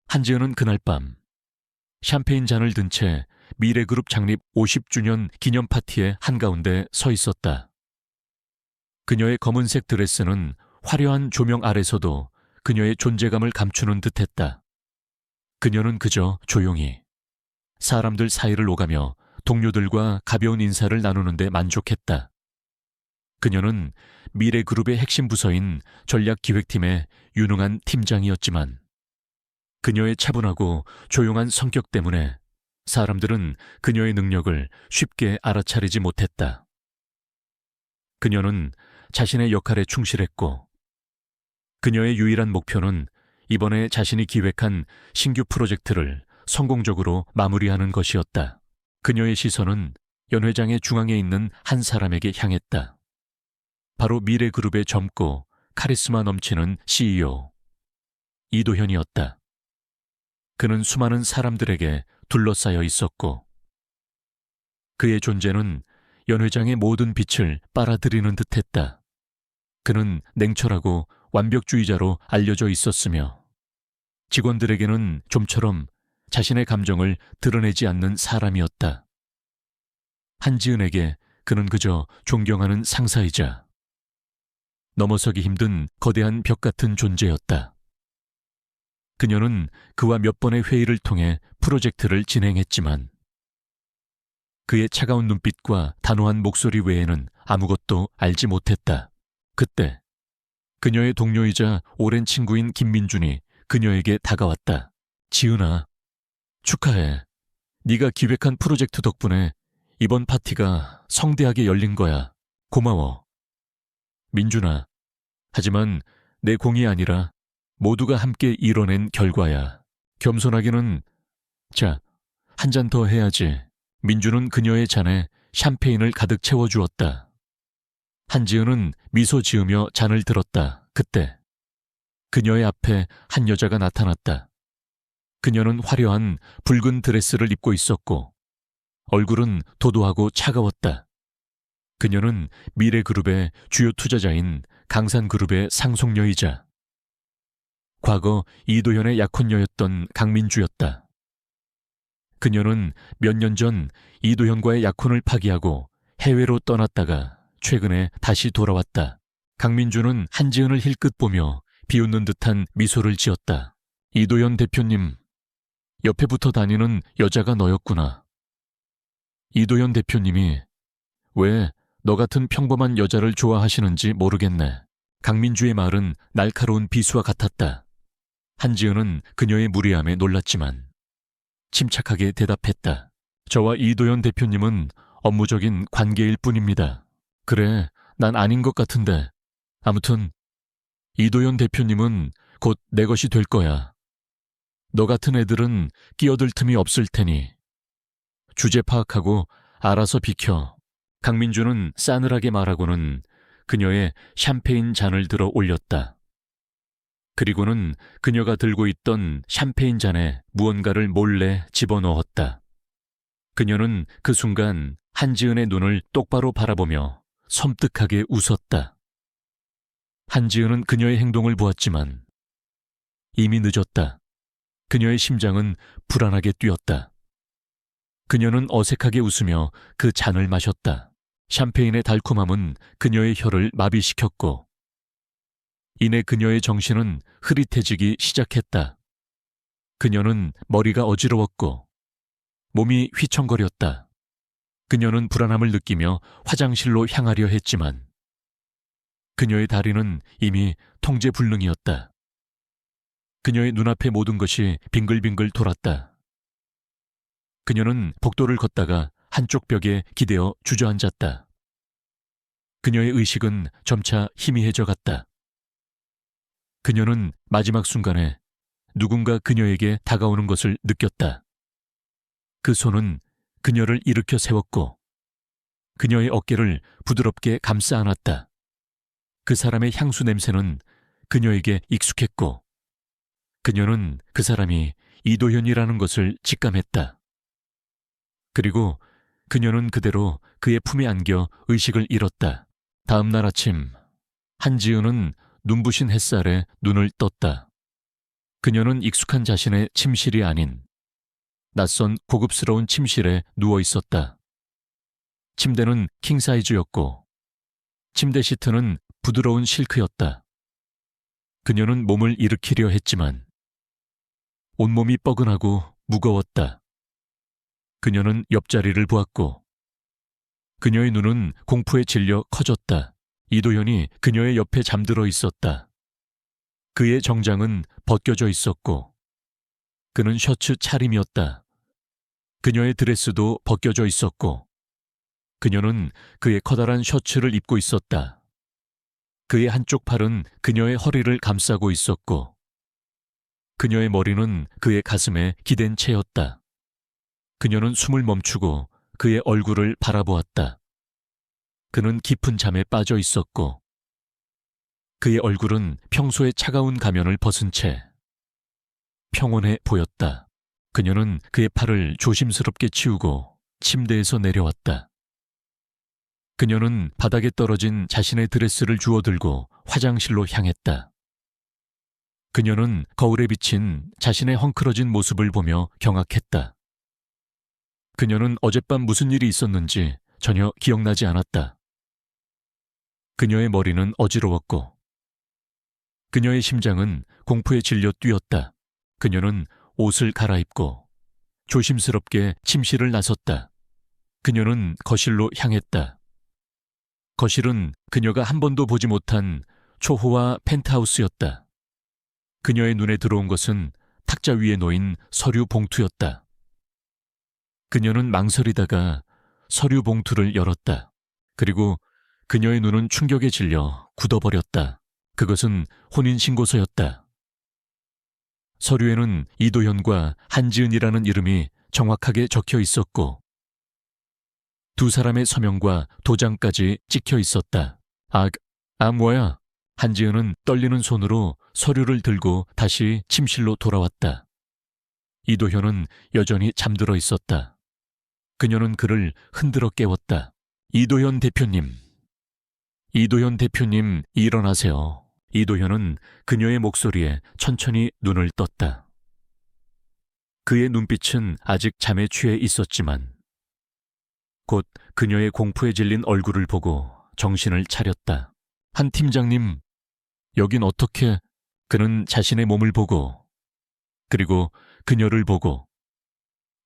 한지은은 그날 밤 샴페인 잔을 든 채 미래그룹 창립 50주년 기념 파티의 한가운데 서 있었다. 그녀의 검은색 드레스는 화려한 조명 아래서도 그녀의 존재감을 감추는 듯했다. 그녀는 그저 조용히 사람들 사이를 오가며 동료들과 가벼운 인사를 나누는데 만족했다. 그녀는 미래그룹의 핵심 부서인 전략기획팀의 유능한 팀장이었지만 그녀의 차분하고 조용한 성격 때문에 사람들은 그녀의 능력을 쉽게 알아차리지 못했다. 그녀는 자신의 역할에 충실했고 그녀의 유일한 목표는 이번에 자신이 기획한 신규 프로젝트를 성공적으로 마무리하는 것이었다. 그녀의 시선은 연 회장의 중앙에 있는 한 사람에게 향했다. 바로 미래그룹의 젊고 카리스마 넘치는 CEO 이도현이었다. 그는 수많은 사람들에게 둘러싸여 있었고 그의 존재는 연 회장의 모든 빛을 빨아들이는 듯했다. 그는 냉철하고 완벽주의자로 알려져 있었으며 직원들에게는 좀처럼 자신의 감정을 드러내지 않는 사람이었다. 한지은에게 그는 그저 존경하는 상사이자 넘어서기 힘든 거대한 벽 같은 존재였다. 그녀는 그와 몇 번의 회의를 통해 프로젝트를 진행했지만 그의 차가운 눈빛과 단호한 목소리 외에는 아무것도 알지 못했다. 그때 그녀의 동료이자 오랜 친구인 김민준이 그녀에게 다가왔다. 지은아, 축하해. 네가 기획한 프로젝트 덕분에 이번 파티가 성대하게 열린 거야. 고마워. 민준아, 하지만 내 공이 아니라 모두가 함께 이뤄낸 결과야. 겸손하기는... 자, 한 잔 더 해야지. 민준은 그녀의 잔에 샴페인을 가득 채워주었다. 한지은은 미소 지으며 잔을 들었다. 그때 그녀의 앞에 한 여자가 나타났다. 그녀는 화려한 붉은 드레스를 입고 있었고 얼굴은 도도하고 차가웠다. 그녀는 미래그룹의 주요 투자자인 강산그룹의 상속녀이자 과거 이도현의 약혼녀였던 강민주였다. 그녀는 몇 년 전 이도현과의 약혼을 파기하고 해외로 떠났다가 최근에 다시 돌아왔다. 강민주는 한지은을 힐끗 보며 비웃는 듯한 미소를 지었다. 이도현 대표님, 옆에 붙어 다니는 여자가 너였구나. 이도현 대표님이 왜 너 같은 평범한 여자를 좋아하시는지 모르겠네. 강민주의 말은 날카로운 비수와 같았다. 한지은은 그녀의 무례함에 놀랐지만 침착하게 대답했다. 저와 이도현 대표님은 업무적인 관계일 뿐입니다. 그래, 난 아닌 것 같은데. 아무튼 이도현 대표님은 곧 내 것이 될 거야. 너 같은 애들은 끼어들 틈이 없을 테니 주제 파악하고 알아서 비켜. 강민주는 싸늘하게 말하고는 그녀의 샴페인 잔을 들어 올렸다. 그리고는 그녀가 들고 있던 샴페인 잔에 무언가를 몰래 집어넣었다. 그녀는 그 순간 한지은의 눈을 똑바로 바라보며 섬뜩하게 웃었다. 한지은은 그녀의 행동을 보았지만 이미 늦었다. 그녀의 심장은 불안하게 뛰었다. 그녀는 어색하게 웃으며 그 잔을 마셨다. 샴페인의 달콤함은 그녀의 혀를 마비시켰고 이내 그녀의 정신은 흐릿해지기 시작했다. 그녀는 머리가 어지러웠고 몸이 휘청거렸다. 그녀는 불안함을 느끼며 화장실로 향하려 했지만 그녀의 다리는 이미 통제불능이었다. 그녀의 눈앞의 모든 것이 빙글빙글 돌았다. 그녀는 복도를 걷다가 한쪽 벽에 기대어 주저앉았다. 그녀의 의식은 점차 희미해져 갔다. 그녀는 마지막 순간에 누군가 그녀에게 다가오는 것을 느꼈다. 그 손은 그녀를 일으켜 세웠고 그녀의 어깨를 부드럽게 감싸 안았다. 그 사람의 향수 냄새는 그녀에게 익숙했고 그녀는 그 사람이 이도현이라는 것을 직감했다. 그리고 그녀는 그대로 그의 품에 안겨 의식을 잃었다. 다음 날 아침 한지은은 눈부신 햇살에 눈을 떴다. 그녀는 익숙한 자신의 침실이 아닌 낯선 고급스러운 침실에 누워 있었다. 침대는 킹사이즈였고 침대 시트는 부드러운 실크였다. 그녀는 몸을 일으키려 했지만 온몸이 뻐근하고 무거웠다. 그녀는 옆자리를 보았고 그녀의 눈은 공포에 질려 커졌다. 이도현이 그녀의 옆에 잠들어 있었다. 그의 정장은 벗겨져 있었고 그는 셔츠 차림이었다. 그녀의 드레스도 벗겨져 있었고 그녀는 그의 커다란 셔츠를 입고 있었다. 그의 한쪽 팔은 그녀의 허리를 감싸고 있었고 그녀의 머리는 그의 가슴에 기댄 채였다. 그녀는 숨을 멈추고 그의 얼굴을 바라보았다. 그는 깊은 잠에 빠져 있었고 그의 얼굴은 평소의 차가운 가면을 벗은 채 평온해 보였다. 그녀는 그의 팔을 조심스럽게 치우고 침대에서 내려왔다. 그녀는 바닥에 떨어진 자신의 드레스를 주워들고 화장실로 향했다. 그녀는 거울에 비친 자신의 헝클어진 모습을 보며 경악했다. 그녀는 어젯밤 무슨 일이 있었는지 전혀 기억나지 않았다. 그녀의 머리는 어지러웠고 그녀의 심장은 공포에 질려 뛰었다. 그녀는 옷을 갈아입고 조심스럽게 침실을 나섰다. 그녀는 거실로 향했다. 거실은 그녀가 한 번도 보지 못한 초호화 펜트하우스였다. 그녀의 눈에 들어온 것은 탁자 위에 놓인 서류 봉투였다. 그녀는 망설이다가 서류 봉투를 열었다. 그리고 그녀의 눈은 충격에 질려 굳어버렸다. 그것은 혼인신고서였다. 서류에는 이도현과 한지은이라는 이름이 정확하게 적혀 있었고 두 사람의 서명과 도장까지 찍혀 있었다. 뭐야? 한지은은 떨리는 손으로 서류를 들고 다시 침실로 돌아왔다. 이도현은 여전히 잠들어 있었다. 그녀는 그를 흔들어 깨웠다. 이도현 대표님. 이도현 대표님, 일어나세요. 이도현은 그녀의 목소리에 천천히 눈을 떴다. 그의 눈빛은 아직 잠에 취해 있었지만 곧 그녀의 공포에 질린 얼굴을 보고 정신을 차렸다. 한 팀장님, 여긴 어떻게... 그는 자신의 몸을 보고 그리고 그녀를 보고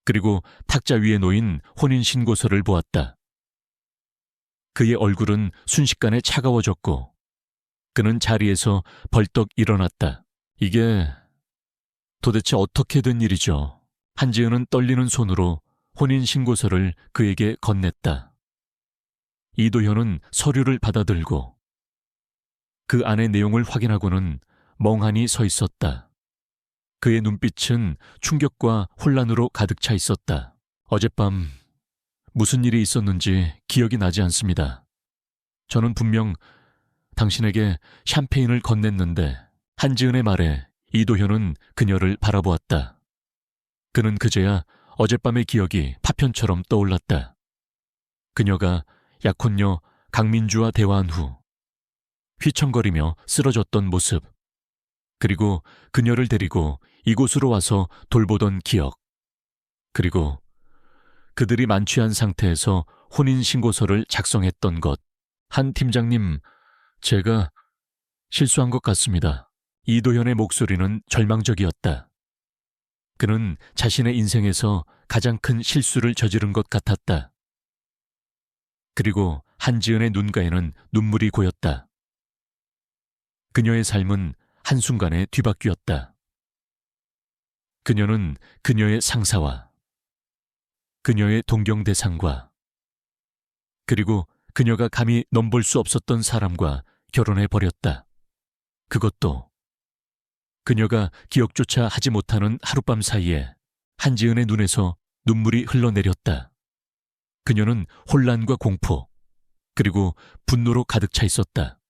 그리고 탁자 위에 놓인 혼인신고서를 보았다. 그의 얼굴은 순식간에 차가워졌고 그는 자리에서 벌떡 일어났다. 이게 도대체 어떻게 된 일이죠? 한지은은 떨리는 손으로 혼인신고서를 그에게 건넸다. 이도현은 서류를 받아들고 그 안의 내용을 확인하고는 멍하니 서 있었다. 그의 눈빛은 충격과 혼란으로 가득 차 있었다. 어젯밤 무슨 일이 있었는지 기억이 나지 않습니다. 저는 분명 당신에게 샴페인을 건넸는데 한지은의 말에 이도현은 그녀를 바라보았다. 그는 그제야 어젯밤의 기억이 파편처럼 떠올랐다. 그녀가 약혼녀 강민주와 대화한 후 휘청거리며 쓰러졌던 모습, 그리고 그녀를 데리고 이곳으로 와서 돌보던 기억, 그리고 그들이 만취한 상태에서 혼인신고서를 작성했던 것. 한 팀장님, 제가 실수한 것 같습니다. 이도현의 목소리는 절망적이었다. 그는 자신의 인생에서 가장 큰 실수를 저지른 것 같았다. 그리고 한지은의 눈가에는 눈물이 고였다. 그녀의 삶은 한순간에 뒤바뀌었다. 그녀는 그녀의 상사와 그녀의 동경 대상과 그리고 그녀가 감히 넘볼 수 없었던 사람과 결혼해버렸다. 그것도 그녀가 기억조차 하지 못하는 하룻밤 사이에 한지은의 눈에서 눈물이 흘러내렸다. 그녀는 혼란과 공포, 그리고 분노로 가득 차 있었다.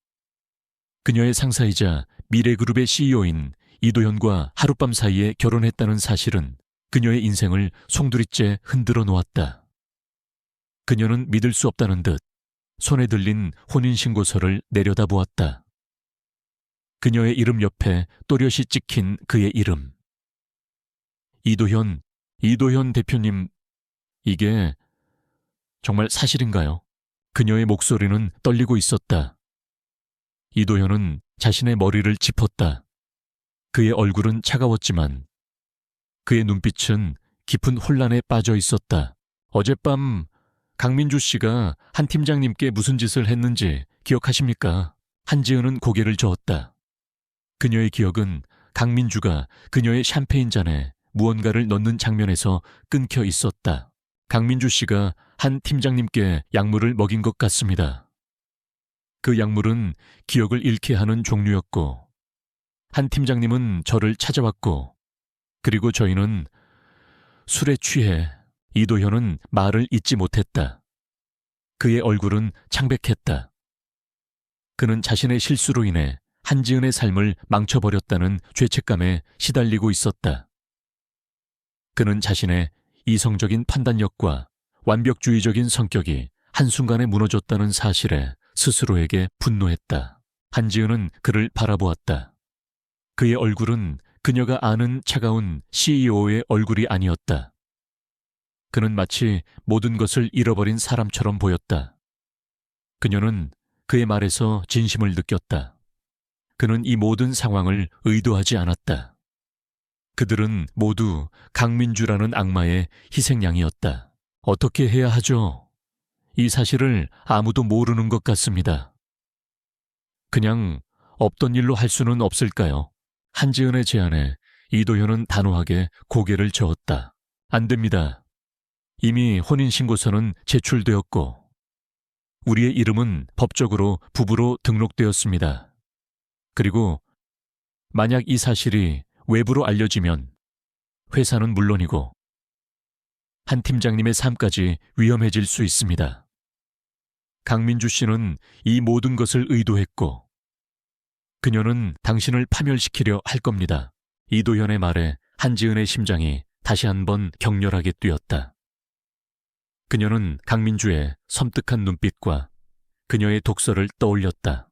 그녀의 상사이자 미래그룹의 CEO인 이도현과 하룻밤 사이에 결혼했다는 사실은 그녀의 인생을 송두리째 흔들어 놓았다. 그녀는 믿을 수 없다는 듯 손에 들린 혼인신고서를 내려다보았다. 그녀의 이름 옆에 또렷이 찍힌 그의 이름. 이도현 대표님, 이게 정말 사실인가요? 그녀의 목소리는 떨리고 있었다. 이도현은 자신의 머리를 짚었다. 그의 얼굴은 차가웠지만 그의 눈빛은 깊은 혼란에 빠져 있었다. 어젯밤 강민주 씨가 한 팀장님께 무슨 짓을 했는지 기억하십니까? 한지은은 고개를 저었다. 그녀의 기억은 강민주가 그녀의 샴페인 잔에 무언가를 넣는 장면에서 끊겨 있었다. 강민주 씨가 한 팀장님께 약물을 먹인 것 같습니다. 그 약물은 기억을 잃게 하는 종류였고, 한 팀장님은 저를 찾아왔고, 그리고 저희는 술에 취해 이도현은 말을 잇지 못했다. 그의 얼굴은 창백했다. 그는 자신의 실수로 인해 한지은의 삶을 망쳐버렸다는 죄책감에 시달리고 있었다. 그는 자신의 이성적인 판단력과 완벽주의적인 성격이 한순간에 무너졌다는 사실에 스스로에게 분노했다. 한지은은 그를 바라보았다. 그의 얼굴은 그녀가 아는 차가운 CEO의 얼굴이 아니었다. 그는 마치 모든 것을 잃어버린 사람처럼 보였다. 그녀는 그의 말에서 진심을 느꼈다. 그는 이 모든 상황을 의도하지 않았다. 그들은 모두 강민주라는 악마의 희생양이었다. 어떻게 해야 하죠? 이 사실을 아무도 모르는 것 같습니다. 그냥 없던 일로 할 수는 없을까요? 한지은의 제안에 이도현은 단호하게 고개를 저었다. 안 됩니다. 이미 혼인신고서는 제출되었고 우리의 이름은 법적으로 부부로 등록되었습니다. 그리고 만약 이 사실이 외부로 알려지면 회사는 물론이고 한 팀장님의 삶까지 위험해질 수 있습니다. 강민주 씨는 이 모든 것을 의도했고 그녀는 당신을 파멸시키려 할 겁니다. 이도현의 말에 한지은의 심장이 다시 한번 격렬하게 뛰었다. 그녀는 강민주의 섬뜩한 눈빛과 그녀의 독서를 떠올렸다.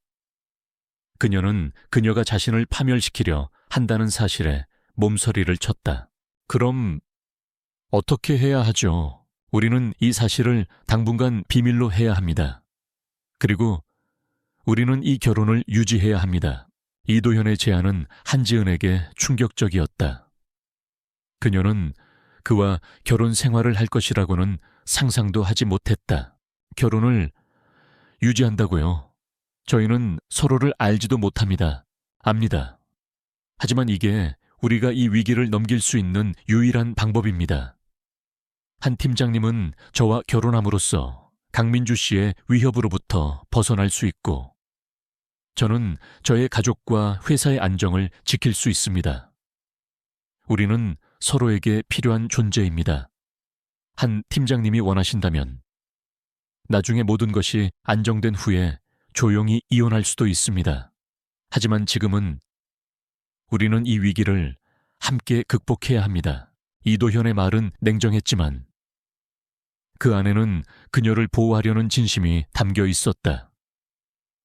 그녀는 그녀가 자신을 파멸시키려 한다는 사실에 몸서리를 쳤다. 그럼 어떻게 해야 하죠? 우리는 이 사실을 당분간 비밀로 해야 합니다. 그리고 우리는 이 결혼을 유지해야 합니다. 이도현의 제안은 한지은에게 충격적이었다. 그녀는 그와 결혼 생활을 할 것이라고는 상상도 하지 못했다. 결혼을 유지한다고요? 저희는 서로를 알지도 못합니다. 압니다. 하지만 이게 우리가 이 위기를 넘길 수 있는 유일한 방법입니다. 한 팀장님은 저와 결혼함으로써 강민주 씨의 위협으로부터 벗어날 수 있고 저는 저의 가족과 회사의 안정을 지킬 수 있습니다. 우리는 서로에게 필요한 존재입니다. 한 팀장님이 원하신다면 나중에 모든 것이 안정된 후에 조용히 이혼할 수도 있습니다. 하지만 지금은 우리는 이 위기를 함께 극복해야 합니다. 이도현의 말은 냉정했지만 그 안에는 그녀를 보호하려는 진심이 담겨 있었다.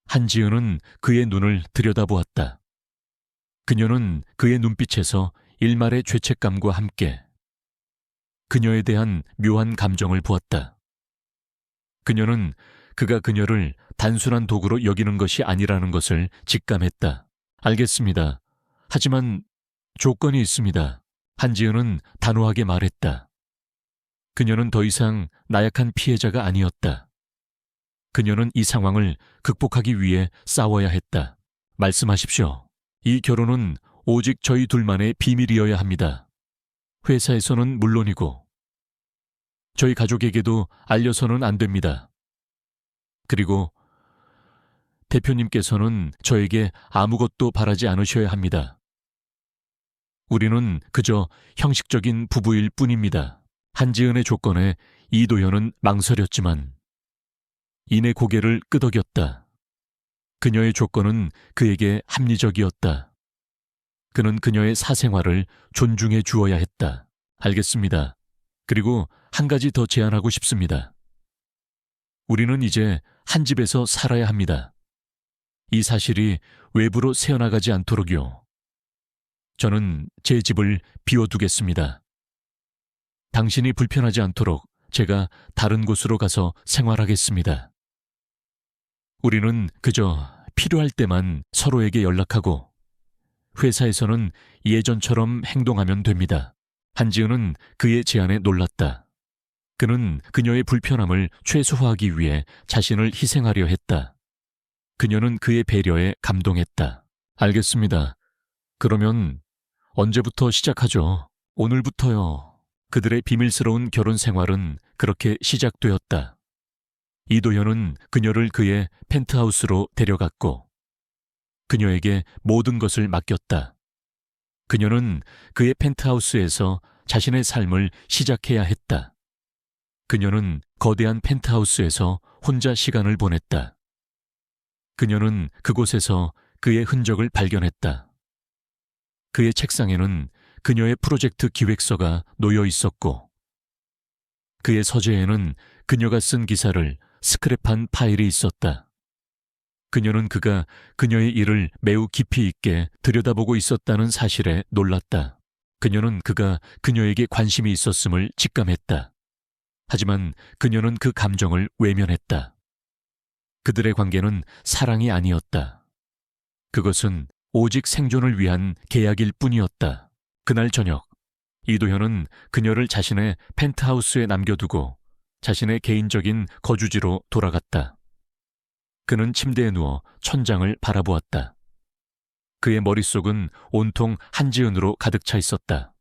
한지은은 그의 눈을 들여다보았다. 그녀는 그의 눈빛에서 일말의 죄책감과 함께 그녀에 대한 묘한 감정을 보았다. 그녀는 그가 그녀를 단순한 도구로 여기는 것이 아니라는 것을 직감했다. 알겠습니다. 하지만 조건이 있습니다. 한지은은 단호하게 말했다. 그녀는 더 이상 나약한 피해자가 아니었다. 그녀는 이 상황을 극복하기 위해 싸워야 했다. 말씀하십시오. 이 결혼은 오직 저희 둘만의 비밀이어야 합니다. 회사에서는 물론이고 저희 가족에게도 알려서는 안 됩니다. 그리고 대표님께서는 저에게 아무것도 바라지 않으셔야 합니다. 우리는 그저 형식적인 부부일 뿐입니다. 한지은의 조건에 이도현은 망설였지만 이내 고개를 끄덕였다. 그녀의 조건은 그에게 합리적이었다. 그는 그녀의 사생활을 존중해 주어야 했다. 알겠습니다. 그리고 한 가지 더 제안하고 싶습니다. 우리는 이제 한 집에서 살아야 합니다. 이 사실이 외부로 새어나가지 않도록요. 저는 제 집을 비워두겠습니다. 당신이 불편하지 않도록 제가 다른 곳으로 가서 생활하겠습니다. 우리는 그저 필요할 때만 서로에게 연락하고 회사에서는 예전처럼 행동하면 됩니다. 한지은은 그의 제안에 놀랐다. 그는 그녀의 불편함을 최소화하기 위해 자신을 희생하려 했다. 그녀는 그의 배려에 감동했다. 알겠습니다. 그러면 언제부터 시작하죠? 오늘부터요. 그들의 비밀스러운 결혼 생활은 그렇게 시작되었다. 이도현은 그녀를 그의 펜트하우스로 데려갔고 그녀에게 모든 것을 맡겼다. 그녀는 그의 펜트하우스에서 자신의 삶을 시작해야 했다. 그녀는 거대한 펜트하우스에서 혼자 시간을 보냈다. 그녀는 그곳에서 그의 흔적을 발견했다. 그의 책상에는 그녀의 프로젝트 기획서가 놓여 있었고 그의 서재에는 그녀가 쓴 기사를 스크랩한 파일이 있었다. 그녀는 그가 그녀의 일을 매우 깊이 있게 들여다보고 있었다는 사실에 놀랐다. 그녀는 그가 그녀에게 관심이 있었음을 직감했다. 하지만 그녀는 그 감정을 외면했다. 그들의 관계는 사랑이 아니었다. 그것은 오직 생존을 위한 계약일 뿐이었다. 그날 저녁, 이도현은 그녀를 자신의 펜트하우스에 남겨두고 자신의 개인적인 거주지로 돌아갔다. 그는 침대에 누워 천장을 바라보았다. 그의 머릿속은 온통 한지은으로 가득 차 있었다.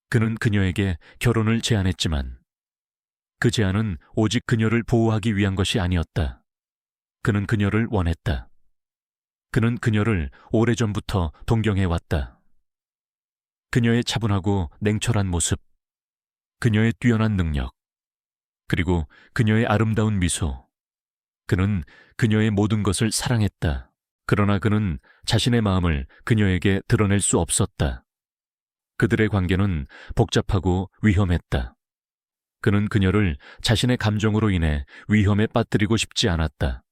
그는 그녀에게 결혼을 제안했지만 그 제안은 오직 그녀를 보호하기 위한 것이 아니었다. 그는 그녀를 원했다. 그는 그녀를 오래전부터 동경해왔다. 그녀의 차분하고 냉철한 모습, 그녀의 뛰어난 능력, 그리고 그녀의 아름다운 미소. 그는 그녀의 모든 것을 사랑했다. 그러나 그는 자신의 마음을 그녀에게 드러낼 수 없었다. 그들의 관계는 복잡하고 위험했다. 그는 그녀를 자신의 감정으로 인해 위험에 빠뜨리고 싶지 않았다.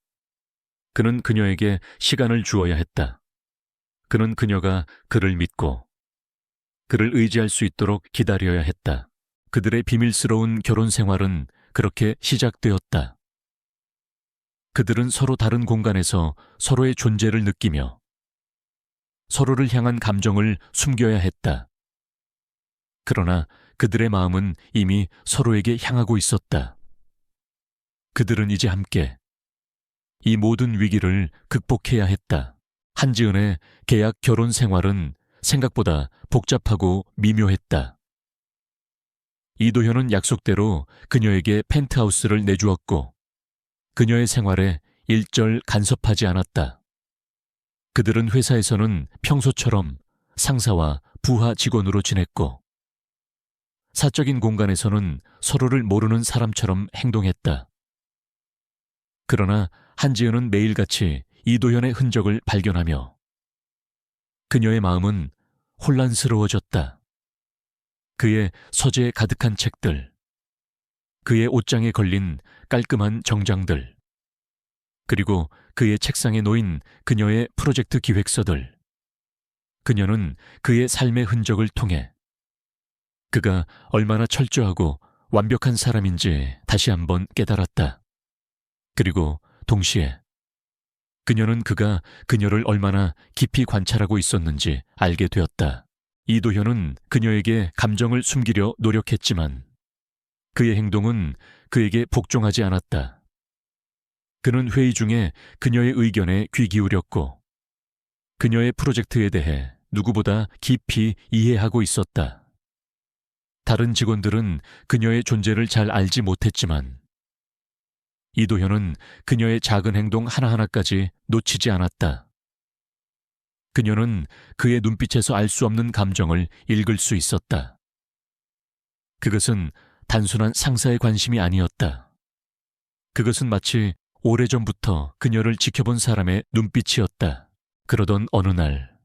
그는 그녀에게 시간을 주어야 했다. 그는 그녀가 그를 믿고 그를 의지할 수 있도록 기다려야 했다. 그들의 비밀스러운 결혼 생활은 그렇게 시작되었다. 그들은 서로 다른 공간에서 서로의 존재를 느끼며 서로를 향한 감정을 숨겨야 했다. 그러나 그들의 마음은 이미 서로에게 향하고 있었다. 그들은 이제 함께 이 모든 위기를 극복해야 했다. 한지은의 계약 결혼 생활은 생각보다 복잡하고 미묘했다. 이도현은 약속대로 그녀에게 펜트하우스를 내주었고 그녀의 생활에 일절 간섭하지 않았다. 그들은 회사에서는 평소처럼 상사와 부하 직원으로 지냈고 사적인 공간에서는 서로를 모르는 사람처럼 행동했다. 그러나 한지은은 매일같이 이도현의 흔적을 발견하며 그녀의 마음은 혼란스러워졌다. 그의 서재에 가득한 책들, 그의 옷장에 걸린 깔끔한 정장들, 그리고 그의 책상에 놓인 그녀의 프로젝트 기획서들. 그녀는 그의 삶의 흔적을 통해 그가 얼마나 철저하고 완벽한 사람인지 다시 한번 깨달았다. 그리고 동시에 그녀는 그가 그녀를 얼마나 깊이 관찰하고 있었는지 알게 되었다. 이도현은 그녀에게 감정을 숨기려 노력했지만 그의 행동은 그에게 복종하지 않았다. 그는 회의 중에 그녀의 의견에 귀 기울였고 그녀의 프로젝트에 대해 누구보다 깊이 이해하고 있었다. 다른 직원들은 그녀의 존재를 잘 알지 못했지만 이도현은 그녀의 작은 행동 하나하나까지 놓치지 않았다. 그녀는 그의 눈빛에서 알 수 없는 감정을 읽을 수 있었다. 그것은 단순한 상사의 관심이 아니었다. 그것은 마치 오래전부터 그녀를 지켜본 사람의 눈빛이었다. 그러던 어느 날,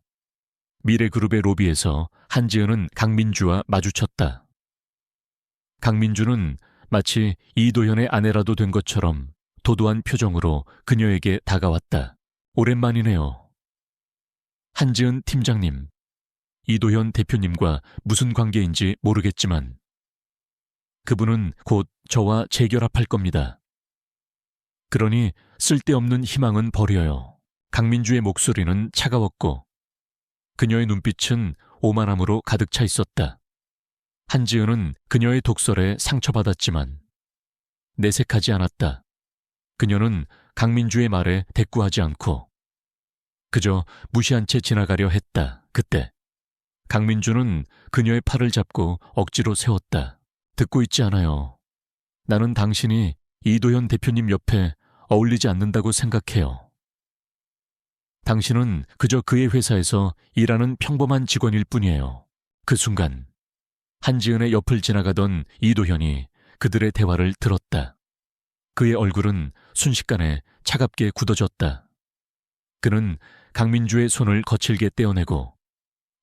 미래그룹의 로비에서 한지은은 강민주와 마주쳤다. 강민주는 마치 이도현의 아내라도 된 것처럼 도도한 표정으로 그녀에게 다가왔다. 오랜만이네요. 한지은 팀장님, 이도현 대표님과 무슨 관계인지 모르겠지만 그분은 곧 저와 재결합할 겁니다. 그러니 쓸데없는 희망은 버려요. 강민주의 목소리는 차가웠고 그녀의 눈빛은 오만함으로 가득 차 있었다. 한지은은 그녀의 독설에 상처받았지만 내색하지 않았다. 그녀는 강민주의 말에 대꾸하지 않고 그저 무시한 채 지나가려 했다. 그때 강민주는 그녀의 팔을 잡고 억지로 세웠다. 듣고 있지 않아요. 나는 당신이 이도현 대표님 옆에 어울리지 않는다고 생각해요. 당신은 그저 그의 회사에서 일하는 평범한 직원일 뿐이에요. 그 순간 한지은의 옆을 지나가던 이도현이 그들의 대화를 들었다. 그의 얼굴은 순식간에 차갑게 굳어졌다. 그는 강민주의 손을 거칠게 떼어내고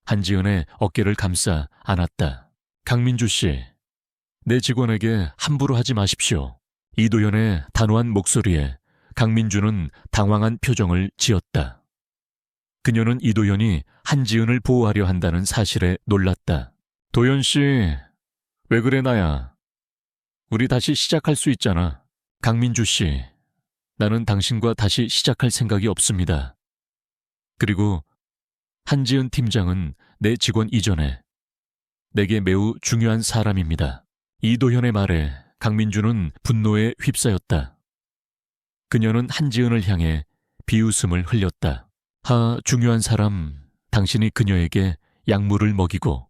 한지은의 어깨를 감싸 안았다. 강민주 씨, 내 직원에게 함부로 하지 마십시오. 이도현의 단호한 목소리에 강민주는 당황한 표정을 지었다. 그녀는 이도현이 한지은을 보호하려 한다는 사실에 놀랐다. 도현 씨, 왜 그래 나야? 우리 다시 시작할 수 있잖아. 강민주 씨, 나는 당신과 다시 시작할 생각이 없습니다. 그리고 한지은 팀장은 내 직원 이전에 내게 매우 중요한 사람입니다. 이도현의 말에 강민주는 분노에 휩싸였다. 그녀는 한지은을 향해 비웃음을 흘렸다. 중요한 사람, 당신이 그녀에게 약물을 먹이고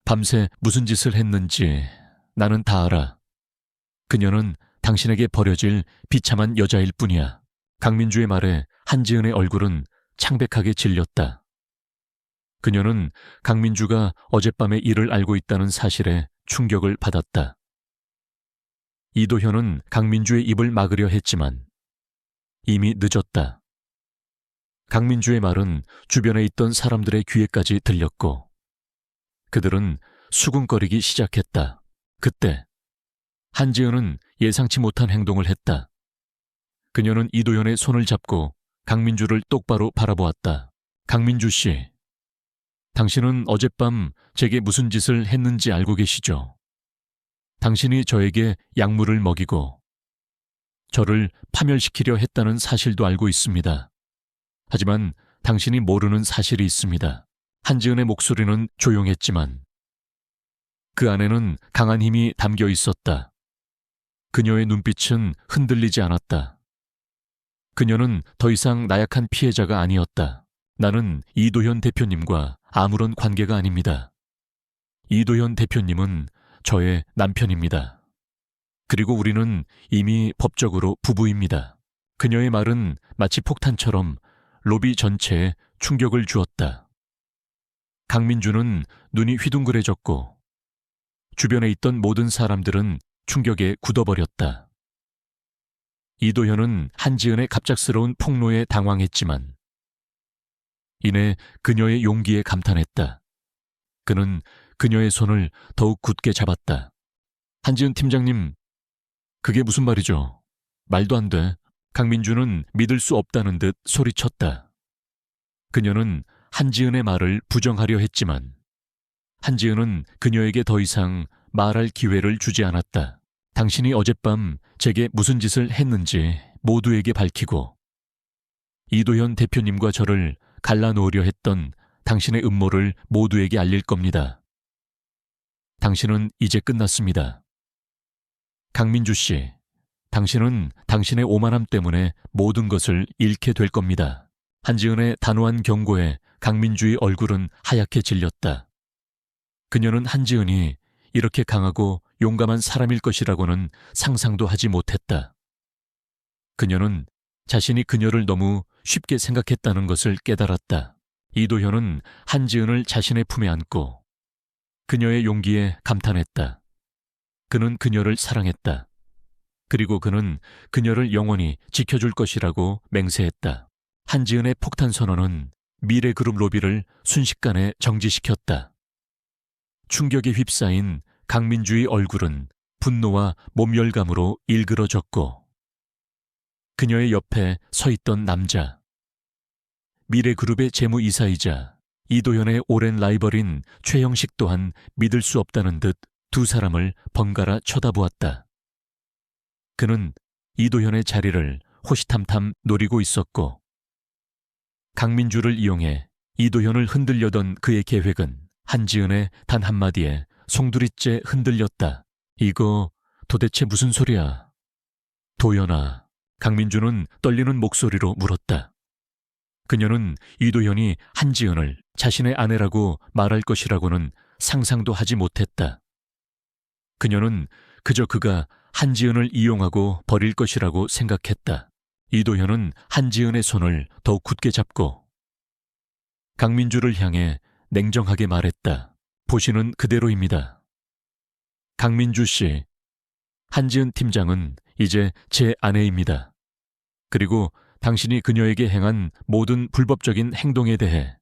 밤새 무슨 짓을 했는지 나는 다 알아. 그녀는 당신에게 버려질 비참한 여자일 뿐이야. 강민주의 말에 한지은의 얼굴은 창백하게 질렸다. 그녀는 강민주가 어젯밤의 일을 알고 있다는 사실에 충격을 받았다. 이도현은 강민주의 입을 막으려 했지만 이미 늦었다. 강민주의 말은 주변에 있던 사람들의 귀에까지 들렸고 그들은 수군거리기 시작했다. 그때 한지은은 예상치 못한 행동을 했다. 그녀는 이도현의 손을 잡고 강민주를 똑바로 바라보았다. 강민주 씨, 당신은 어젯밤 제게 무슨 짓을 했는지 알고 계시죠? 당신이 저에게 약물을 먹이고 저를 파멸시키려 했다는 사실도 알고 있습니다. 하지만 당신이 모르는 사실이 있습니다. 한지은의 목소리는 조용했지만 그 안에는 강한 힘이 담겨 있었다. 그녀의 눈빛은 흔들리지 않았다. 그녀는 더 이상 나약한 피해자가 아니었다. 나는 이도현 대표님과 아무런 관계가 아닙니다. 이도현 대표님은 저의 남편입니다. 그리고 우리는 이미 법적으로 부부입니다. 그녀의 말은 마치 폭탄처럼 로비 전체에 충격을 주었다. 강민주는 눈이 휘둥그레졌고 주변에 있던 모든 사람들은 충격에 굳어버렸다. 이도현은 한지은의 갑작스러운 폭로에 당황했지만 이내 그녀의 용기에 감탄했다. 그는 그녀의 손을 더욱 굳게 잡았다. 한지은 팀장님, 그게 무슨 말이죠? 말도 안 돼. 강민주는 믿을 수 없다는 듯 소리쳤다. 그녀는 한지은의 말을 부정하려 했지만 한지은은 그녀에게 더 이상 말할 기회를 주지 않았다. 당신이 어젯밤 제게 무슨 짓을 했는지 모두에게 밝히고 이도현 대표님과 저를 갈라놓으려 했던 당신의 음모를 모두에게 알릴 겁니다. 당신은 이제 끝났습니다. 강민주 씨, 당신은 당신의 오만함 때문에 모든 것을 잃게 될 겁니다. 한지은의 단호한 경고에 강민주의 얼굴은 하얗게 질렸다. 그녀는 한지은이 이렇게 강하고 용감한 사람일 것이라고는 상상도 하지 못했다. 그녀는 자신이 그녀를 너무 쉽게 생각했다는 것을 깨달았다. 이도현은 한지은을 자신의 품에 안고 그녀의 용기에 감탄했다. 그는 그녀를 사랑했다. 그리고 그는 그녀를 영원히 지켜줄 것이라고 맹세했다. 한지은의 폭탄 선언은 미래그룹 로비를 순식간에 정지시켰다. 충격에 휩싸인 강민주의 얼굴은 분노와 몸열감으로 일그러졌고 그녀의 옆에 서 있던 남자, 미래그룹의 재무이사이자 이도현의 오랜 라이벌인 최형식 또한 믿을 수 없다는 듯 두 사람을 번갈아 쳐다보았다. 그는 이도현의 자리를 호시탐탐 노리고 있었고 강민주를 이용해 이도현을 흔들려던 그의 계획은 한지은의 단 한마디에 송두리째 흔들렸다. 이거 도대체 무슨 소리야? 도연아, 강민주는 떨리는 목소리로 물었다. 그녀는 이도현이 한지은을 자신의 아내라고 말할 것이라고는 상상도 하지 못했다. 그녀는 그저 그가 한지은을 이용하고 버릴 것이라고 생각했다. 이도현은 한지은의 손을 더욱 굳게 잡고 강민주를 향해 냉정하게 말했다. 보시는 그대로입니다. 강민주 씨, 한지은 팀장은 이제 제 아내입니다. 그리고 당신이 그녀에게 행한 모든 불법적인 행동에 대해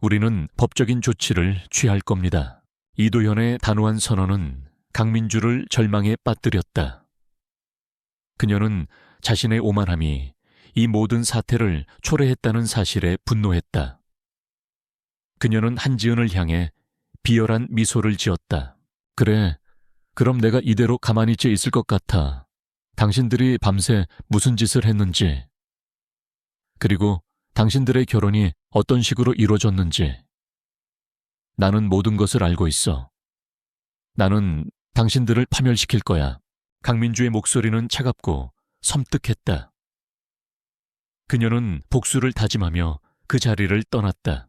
우리는 법적인 조치를 취할 겁니다. 이도현의 단호한 선언은 강민주를 절망에 빠뜨렸다. 그녀는 자신의 오만함이 이 모든 사태를 초래했다는 사실에 분노했다. 그녀는 한지은을 향해 비열한 미소를 지었다. 그래, 그럼 내가 이대로 가만히 있을 것 같아. 당신들이 밤새 무슨 짓을 했는지, 그리고 당신들의 결혼이 어떤 식으로 이루어졌는지 나는 모든 것을 알고 있어. 나는 당신들을 파멸시킬 거야. 강민주의 목소리는 차갑고 섬뜩했다. 그녀는 복수를 다짐하며 그 자리를 떠났다.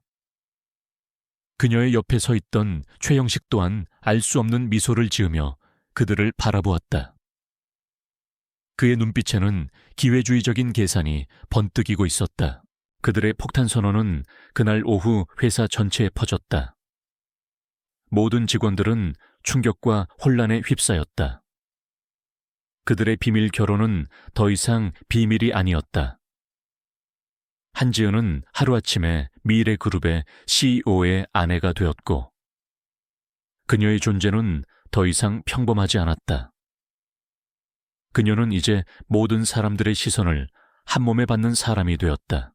그녀의 옆에 서 있던 최영식 또한 알 수 없는 미소를 지으며 그들을 바라보았다. 그의 눈빛에는 기회주의적인 계산이 번뜩이고 있었다. 그들의 폭탄 선언은 그날 오후 회사 전체에 퍼졌다. 모든 직원들은 충격과 혼란에 휩싸였다. 그들의 비밀 결혼은 더 이상 비밀이 아니었다. 한지은은 하루아침에 미래그룹의 CEO의 아내가 되었고 그녀의 존재는 더 이상 평범하지 않았다. 그녀는 이제 모든 사람들의 시선을 한 몸에 받는 사람이 되었다.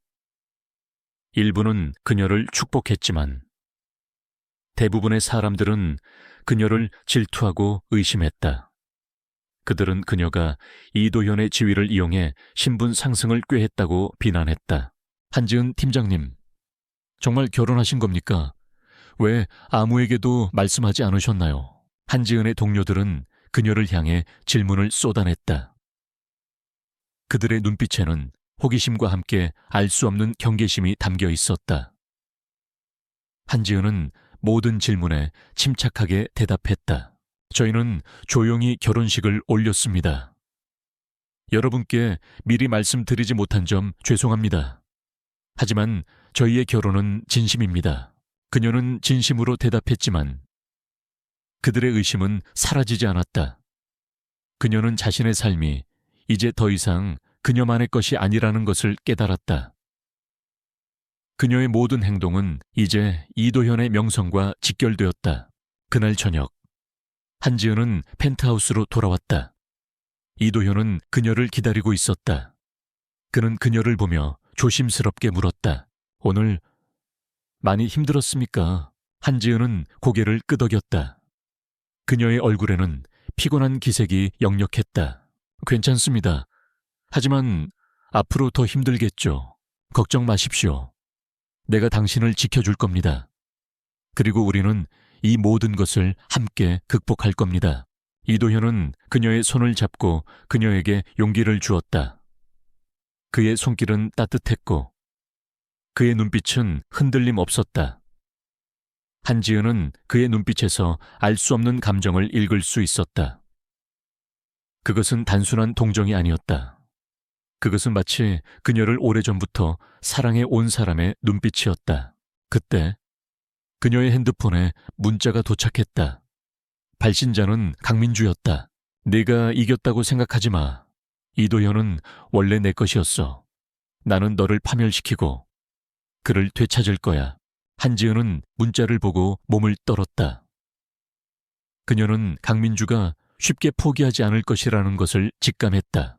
일부는 그녀를 축복했지만 대부분의 사람들은 그녀를 질투하고 의심했다. 그들은 그녀가 이도현의 지위를 이용해 신분 상승을 꾀했다고 비난했다. 한지은 팀장님, 정말 결혼하신 겁니까? 왜 아무에게도 말씀하지 않으셨나요? 한지은의 동료들은 그녀를 향해 질문을 쏟아냈다. 그들의 눈빛에는 호기심과 함께 알 수 없는 경계심이 담겨 있었다. 한지은은 모든 질문에 침착하게 대답했다. 저희는 조용히 결혼식을 올렸습니다. 여러분께 미리 말씀드리지 못한 점 죄송합니다. 하지만 저희의 결혼은 진심입니다. 그녀는 진심으로 대답했지만 그들의 의심은 사라지지 않았다. 그녀는 자신의 삶이 이제 더 이상 그녀만의 것이 아니라는 것을 깨달았다. 그녀의 모든 행동은 이제 이도현의 명성과 직결되었다. 그날 저녁, 한지은은 펜트하우스로 돌아왔다. 이도현은 그녀를 기다리고 있었다. 그는 그녀를 보며 조심스럽게 물었다. 오늘 많이 힘들었습니까? 한지은은 고개를 끄덕였다. 그녀의 얼굴에는 피곤한 기색이 역력했다. 괜찮습니다. 하지만 앞으로 더 힘들겠죠. 걱정 마십시오. 내가 당신을 지켜줄 겁니다. 그리고 우리는 이 모든 것을 함께 극복할 겁니다. 이도현은 그녀의 손을 잡고 그녀에게 용기를 주었다. 그의 손길은 따뜻했고 그의 눈빛은 흔들림 없었다. 한지은은 그의 눈빛에서 알 수 없는 감정을 읽을 수 있었다. 그것은 단순한 동정이 아니었다. 그것은 마치 그녀를 오래전부터 사랑해 온 사람의 눈빛이었다. 그때 그녀의 핸드폰에 문자가 도착했다. 발신자는 강민주였다. 네가 이겼다고 생각하지 마. 이도현은 원래 내 것이었어. 나는 너를 파멸시키고 그를 되찾을 거야. 한지은은 문자를 보고 몸을 떨었다. 그녀는 강민주가 쉽게 포기하지 않을 것이라는 것을 직감했다.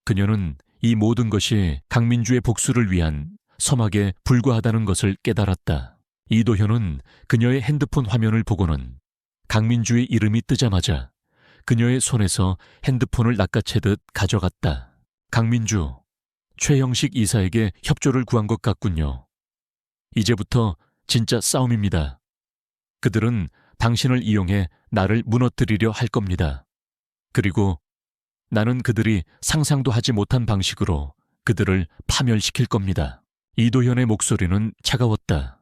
그녀는 이 모든 것이 강민주의 복수를 위한 서막에 불과하다는 것을 깨달았다. 이도현은 그녀의 핸드폰 화면을 보고는 강민주의 이름이 뜨자마자 그녀의 손에서 핸드폰을 낚아채듯 가져갔다. 강민주, 최형식 이사에게 협조를 구한 것 같군요. 이제부터 진짜 싸움입니다. 그들은 당신을 이용해 나를 무너뜨리려 할 겁니다. 그리고 나는 그들이 상상도 하지 못한 방식으로 그들을 파멸시킬 겁니다. 이도현의 목소리는 차가웠다.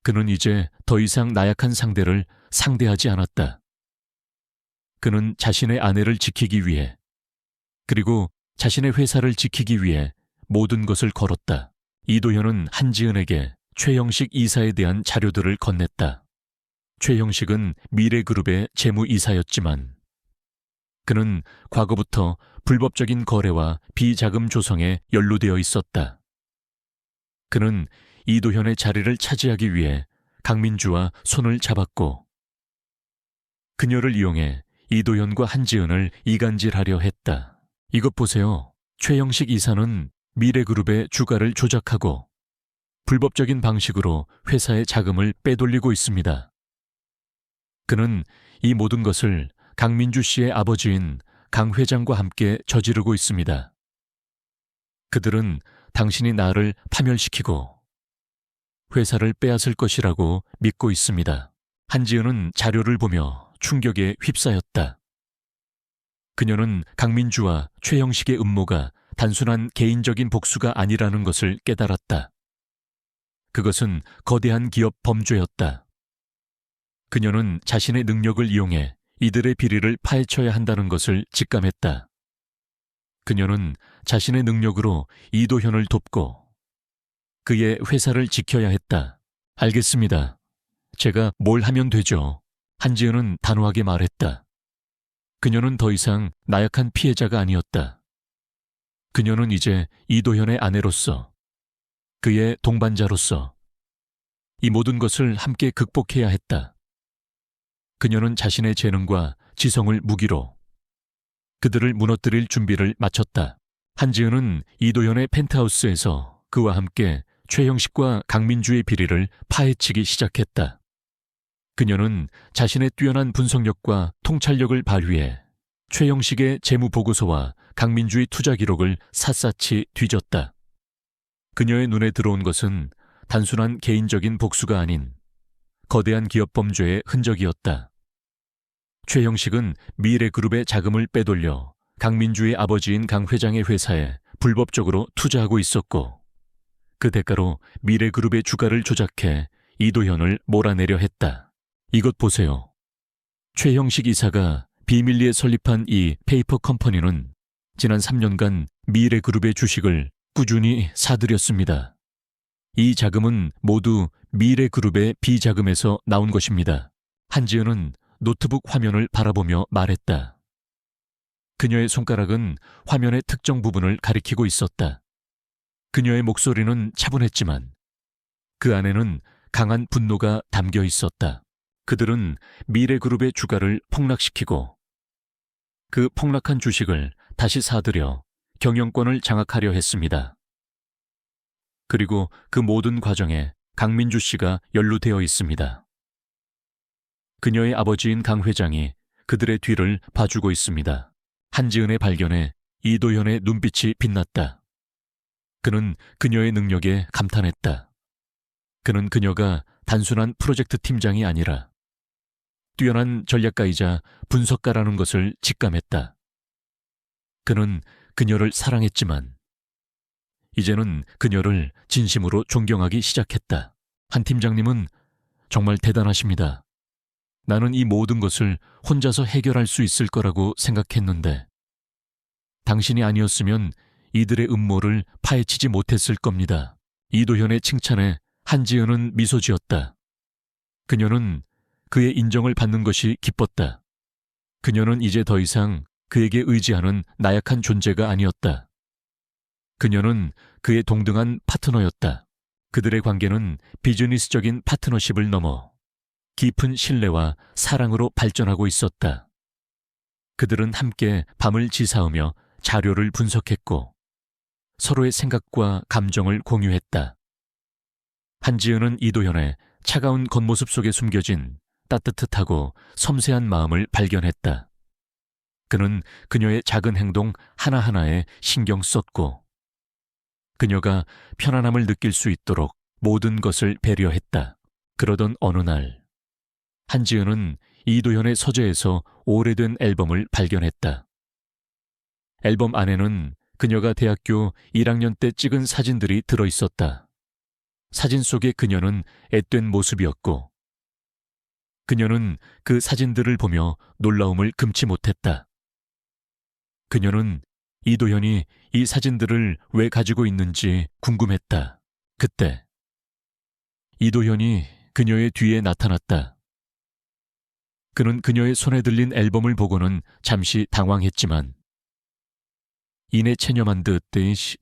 그는 이제 더 이상 나약한 상대를 상대하지 않았다. 그는 자신의 아내를 지키기 위해, 그리고 자신의 회사를 지키기 위해 모든 것을 걸었다. 이도현은 한지은에게 최형식 이사에 대한 자료들을 건넸다. 최형식은 미래그룹의 재무이사였지만 그는 과거부터 불법적인 거래와 비자금 조성에 연루되어 있었다. 그는 이도현의 자리를 차지하기 위해 강민주와 손을 잡았고 그녀를 이용해 이도현과 한지은을 이간질하려 했다. 이것 보세요. 최형식 이사는 미래그룹의 주가를 조작하고 불법적인 방식으로 회사의 자금을 빼돌리고 있습니다. 그는 이 모든 것을 강민주 씨의 아버지인 강 회장과 함께 저지르고 있습니다. 그들은 당신이 나를 파멸시키고 회사를 빼앗을 것이라고 믿고 있습니다. 한지은은 자료를 보며 충격에 휩싸였다. 그녀는 강민주와 최형식의 음모가 단순한 개인적인 복수가 아니라는 것을 깨달았다. 그것은 거대한 기업 범죄였다. 그녀는 자신의 능력을 이용해 이들의 비리를 파헤쳐야 한다는 것을 직감했다. 그녀는 자신의 능력으로 이도현을 돕고 그의 회사를 지켜야 했다. 알겠습니다. 제가 뭘 하면 되죠? 한지은은 단호하게 말했다. 그녀는 더 이상 나약한 피해자가 아니었다. 그녀는 이제 이도현의 아내로서, 그의 동반자로서 이 모든 것을 함께 극복해야 했다. 그녀는 자신의 재능과 지성을 무기로 그들을 무너뜨릴 준비를 마쳤다. 한지은은 이도현의 펜트하우스에서 그와 함께 최형식과 강민주의 비리를 파헤치기 시작했다. 그녀는 자신의 뛰어난 분석력과 통찰력을 발휘해 최형식의 재무보고서와 강민주의 투자 기록을 샅샅이 뒤졌다. 그녀의 눈에 들어온 것은 단순한 개인적인 복수가 아닌 거대한 기업 범죄의 흔적이었다. 최형식은 미래그룹의 자금을 빼돌려 강민주의 아버지인 강 회장의 회사에 불법적으로 투자하고 있었고 그 대가로 미래그룹의 주가를 조작해 이도현을 몰아내려 했다. 이것 보세요. 최형식 이사가 비밀리에 설립한 이 페이퍼 컴퍼니는 지난 3년간 미래그룹의 주식을 꾸준히 사들였습니다. 이 자금은 모두 미래그룹의 비자금에서 나온 것입니다. 한지은은 노트북 화면을 바라보며 말했다. 그녀의 손가락은 화면의 특정 부분을 가리키고 있었다. 그녀의 목소리는 차분했지만 그 안에는 강한 분노가 담겨 있었다. 그들은 미래그룹의 주가를 폭락시키고 그 폭락한 주식을 다시 사들여 경영권을 장악하려 했습니다. 그리고 그 모든 과정에 강민주 씨가 연루되어 있습니다. 그녀의 아버지인 강 회장이 그들의 뒤를 봐주고 있습니다. 한지은의 발견에 이도현의 눈빛이 빛났다. 그는 그녀의 능력에 감탄했다. 그는 그녀가 단순한 프로젝트 팀장이 아니라 뛰어난 전략가이자 분석가라는 것을 직감했다. 그는 그녀를 사랑했지만 이제는 그녀를 진심으로 존경하기 시작했다. 한 팀장님은 정말 대단하십니다. 나는 이 모든 것을 혼자서 해결할 수 있을 거라고 생각했는데 당신이 아니었으면 이들의 음모를 파헤치지 못했을 겁니다. 이도현의 칭찬에 한지은은 미소 지었다. 그녀는 그의 인정을 받는 것이 기뻤다. 그녀는 이제 더 이상 그에게 의지하는 나약한 존재가 아니었다. 그녀는 그의 동등한 파트너였다. 그들의 관계는 비즈니스적인 파트너십을 넘어 깊은 신뢰와 사랑으로 발전하고 있었다. 그들은 함께 밤을 지새우며 자료를 분석했고 서로의 생각과 감정을 공유했다. 한지은은 이도현의 차가운 겉모습 속에 숨겨진 따뜻하고 섬세한 마음을 발견했다. 그는 그녀의 작은 행동 하나하나에 신경 썼고, 그녀가 편안함을 느낄 수 있도록 모든 것을 배려했다. 그러던 어느 날, 한지은은 이도현의 서재에서 오래된 앨범을 발견했다. 앨범 안에는 그녀가 대학교 1학년 때 찍은 사진들이 들어있었다. 사진 속의 그녀는 앳된 모습이었고, 그녀는 그 사진들을 보며 놀라움을 금치 못했다. 그녀는 이도현이 이 사진들을 왜 가지고 있는지 궁금했다. 그때 이도현이 그녀의 뒤에 나타났다. 그는 그녀의 손에 들린 앨범을 보고는 잠시 당황했지만 이내 체념한 듯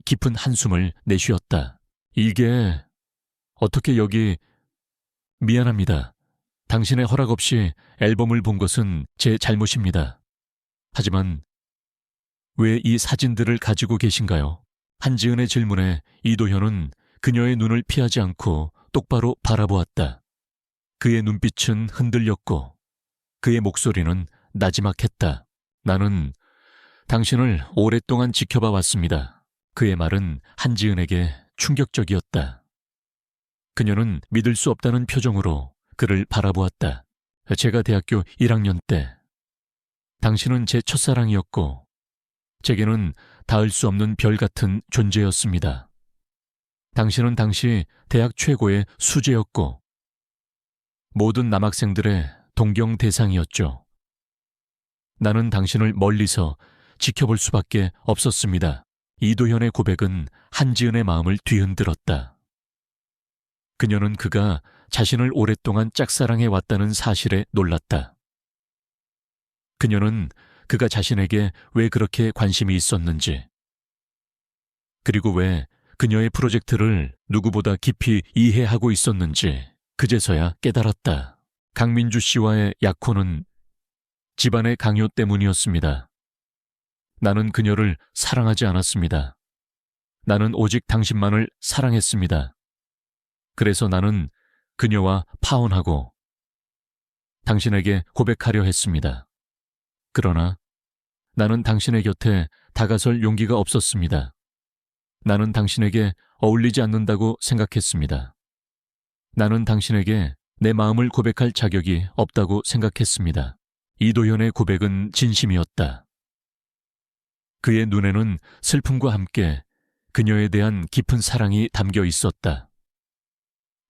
깊은 한숨을 내쉬었다. 이게 어떻게 여기... 미안합니다. 당신의 허락 없이 앨범을 본 것은 제 잘못입니다. 하지만 왜 이 사진들을 가지고 계신가요? 한지은의 질문에 이도현은 그녀의 눈을 피하지 않고 똑바로 바라보았다. 그의 눈빛은 흔들렸고 그의 목소리는 나지막했다. 나는 당신을 오랫동안 지켜봐 왔습니다. 그의 말은 한지은에게 충격적이었다. 그녀는 믿을 수 없다는 표정으로 그를 바라보았다. 제가 대학교 1학년 때 당신은 제 첫사랑이었고 제게는 닿을 수 없는 별 같은 존재였습니다. 당신은 당시 대학 최고의 수재였고 모든 남학생들의 동경 대상이었죠. 나는 당신을 멀리서 지켜볼 수밖에 없었습니다. 이도현의 고백은 한지은의 마음을 뒤흔들었다. 그녀는 그가 자신을 오랫동안 짝사랑해 왔다는 사실에 놀랐다. 그녀는 그가 자신에게 왜 그렇게 관심이 있었는지, 그리고 왜 그녀의 프로젝트를 누구보다 깊이 이해하고 있었는지 그제서야 깨달았다. 강민주 씨와의 약혼은 집안의 강요 때문이었습니다. 나는 그녀를 사랑하지 않았습니다. 나는 오직 당신만을 사랑했습니다. 그래서 나는 그녀와 파혼하고 당신에게 고백하려 했습니다. 그러나 나는 당신의 곁에 다가설 용기가 없었습니다. 나는 당신에게 어울리지 않는다고 생각했습니다. 나는 당신에게 내 마음을 고백할 자격이 없다고 생각했습니다. 이도현의 고백은 진심이었다. 그의 눈에는 슬픔과 함께 그녀에 대한 깊은 사랑이 담겨 있었다.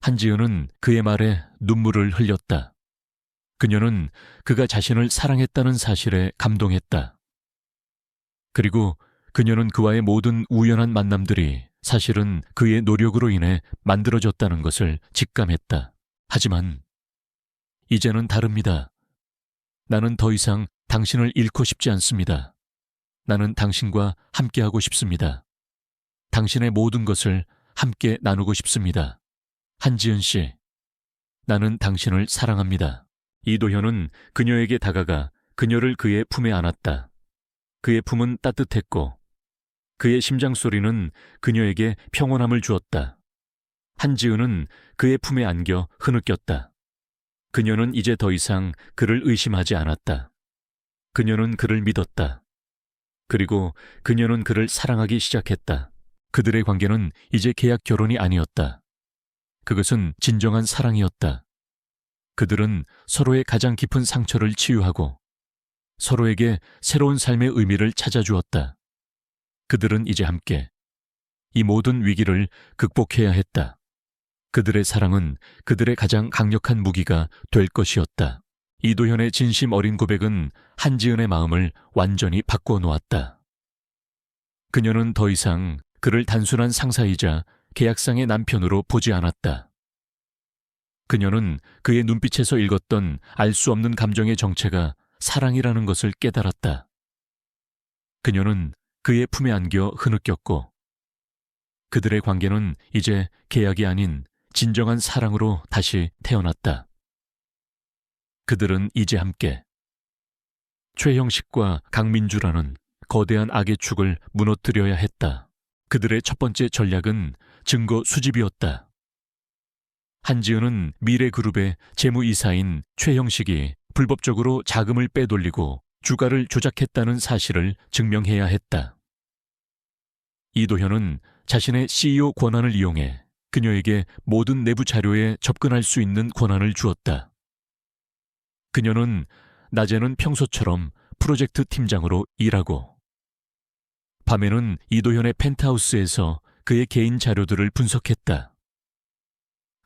한지은은 그의 말에 눈물을 흘렸다. 그녀는 그가 자신을 사랑했다는 사실에 감동했다. 그리고 그녀는 그와의 모든 우연한 만남들이 사실은 그의 노력으로 인해 만들어졌다는 것을 직감했다. 하지만 이제는 다릅니다. 나는 더 이상 당신을 잃고 싶지 않습니다. 나는 당신과 함께하고 싶습니다. 당신의 모든 것을 함께 나누고 싶습니다. 한지은 씨, 나는 당신을 사랑합니다. 이도현은 그녀에게 다가가 그녀를 그의 품에 안았다. 그의 품은 따뜻했고 그의 심장 소리는 그녀에게 평온함을 주었다. 한지은은 그의 품에 안겨 흐느꼈다. 그녀는 이제 더 이상 그를 의심하지 않았다. 그녀는 그를 믿었다. 그리고 그녀는 그를 사랑하기 시작했다. 그들의 관계는 이제 계약 결혼이 아니었다. 그것은 진정한 사랑이었다. 그들은 서로의 가장 깊은 상처를 치유하고 서로에게 새로운 삶의 의미를 찾아주었다. 그들은 이제 함께 이 모든 위기를 극복해야 했다. 그들의 사랑은 그들의 가장 강력한 무기가 될 것이었다. 이도현의 진심 어린 고백은 한지은의 마음을 완전히 바꿔 놓았다. 그녀는 더 이상 그를 단순한 상사이자 계약상의 남편으로 보지 않았다. 그녀는 그의 눈빛에서 읽었던 알 수 없는 감정의 정체가 사랑이라는 것을 깨달았다. 그녀는 그의 품에 안겨 흐느꼈고 그들의 관계는 이제 계약이 아닌 진정한 사랑으로 다시 태어났다. 그들은 이제 함께 최형식과 강민주라는 거대한 악의 축을 무너뜨려야 했다. 그들의 첫 번째 전략은 증거 수집이었다. 한지은은 미래그룹의 재무이사인 최형식이 불법적으로 자금을 빼돌리고 주가를 조작했다는 사실을 증명해야 했다. 이도현은 자신의 CEO 권한을 이용해 그녀에게 모든 내부 자료에 접근할 수 있는 권한을 주었다. 그녀는 낮에는 평소처럼 프로젝트 팀장으로 일하고 밤에는 이도현의 펜트하우스에서 그의 개인 자료들을 분석했다.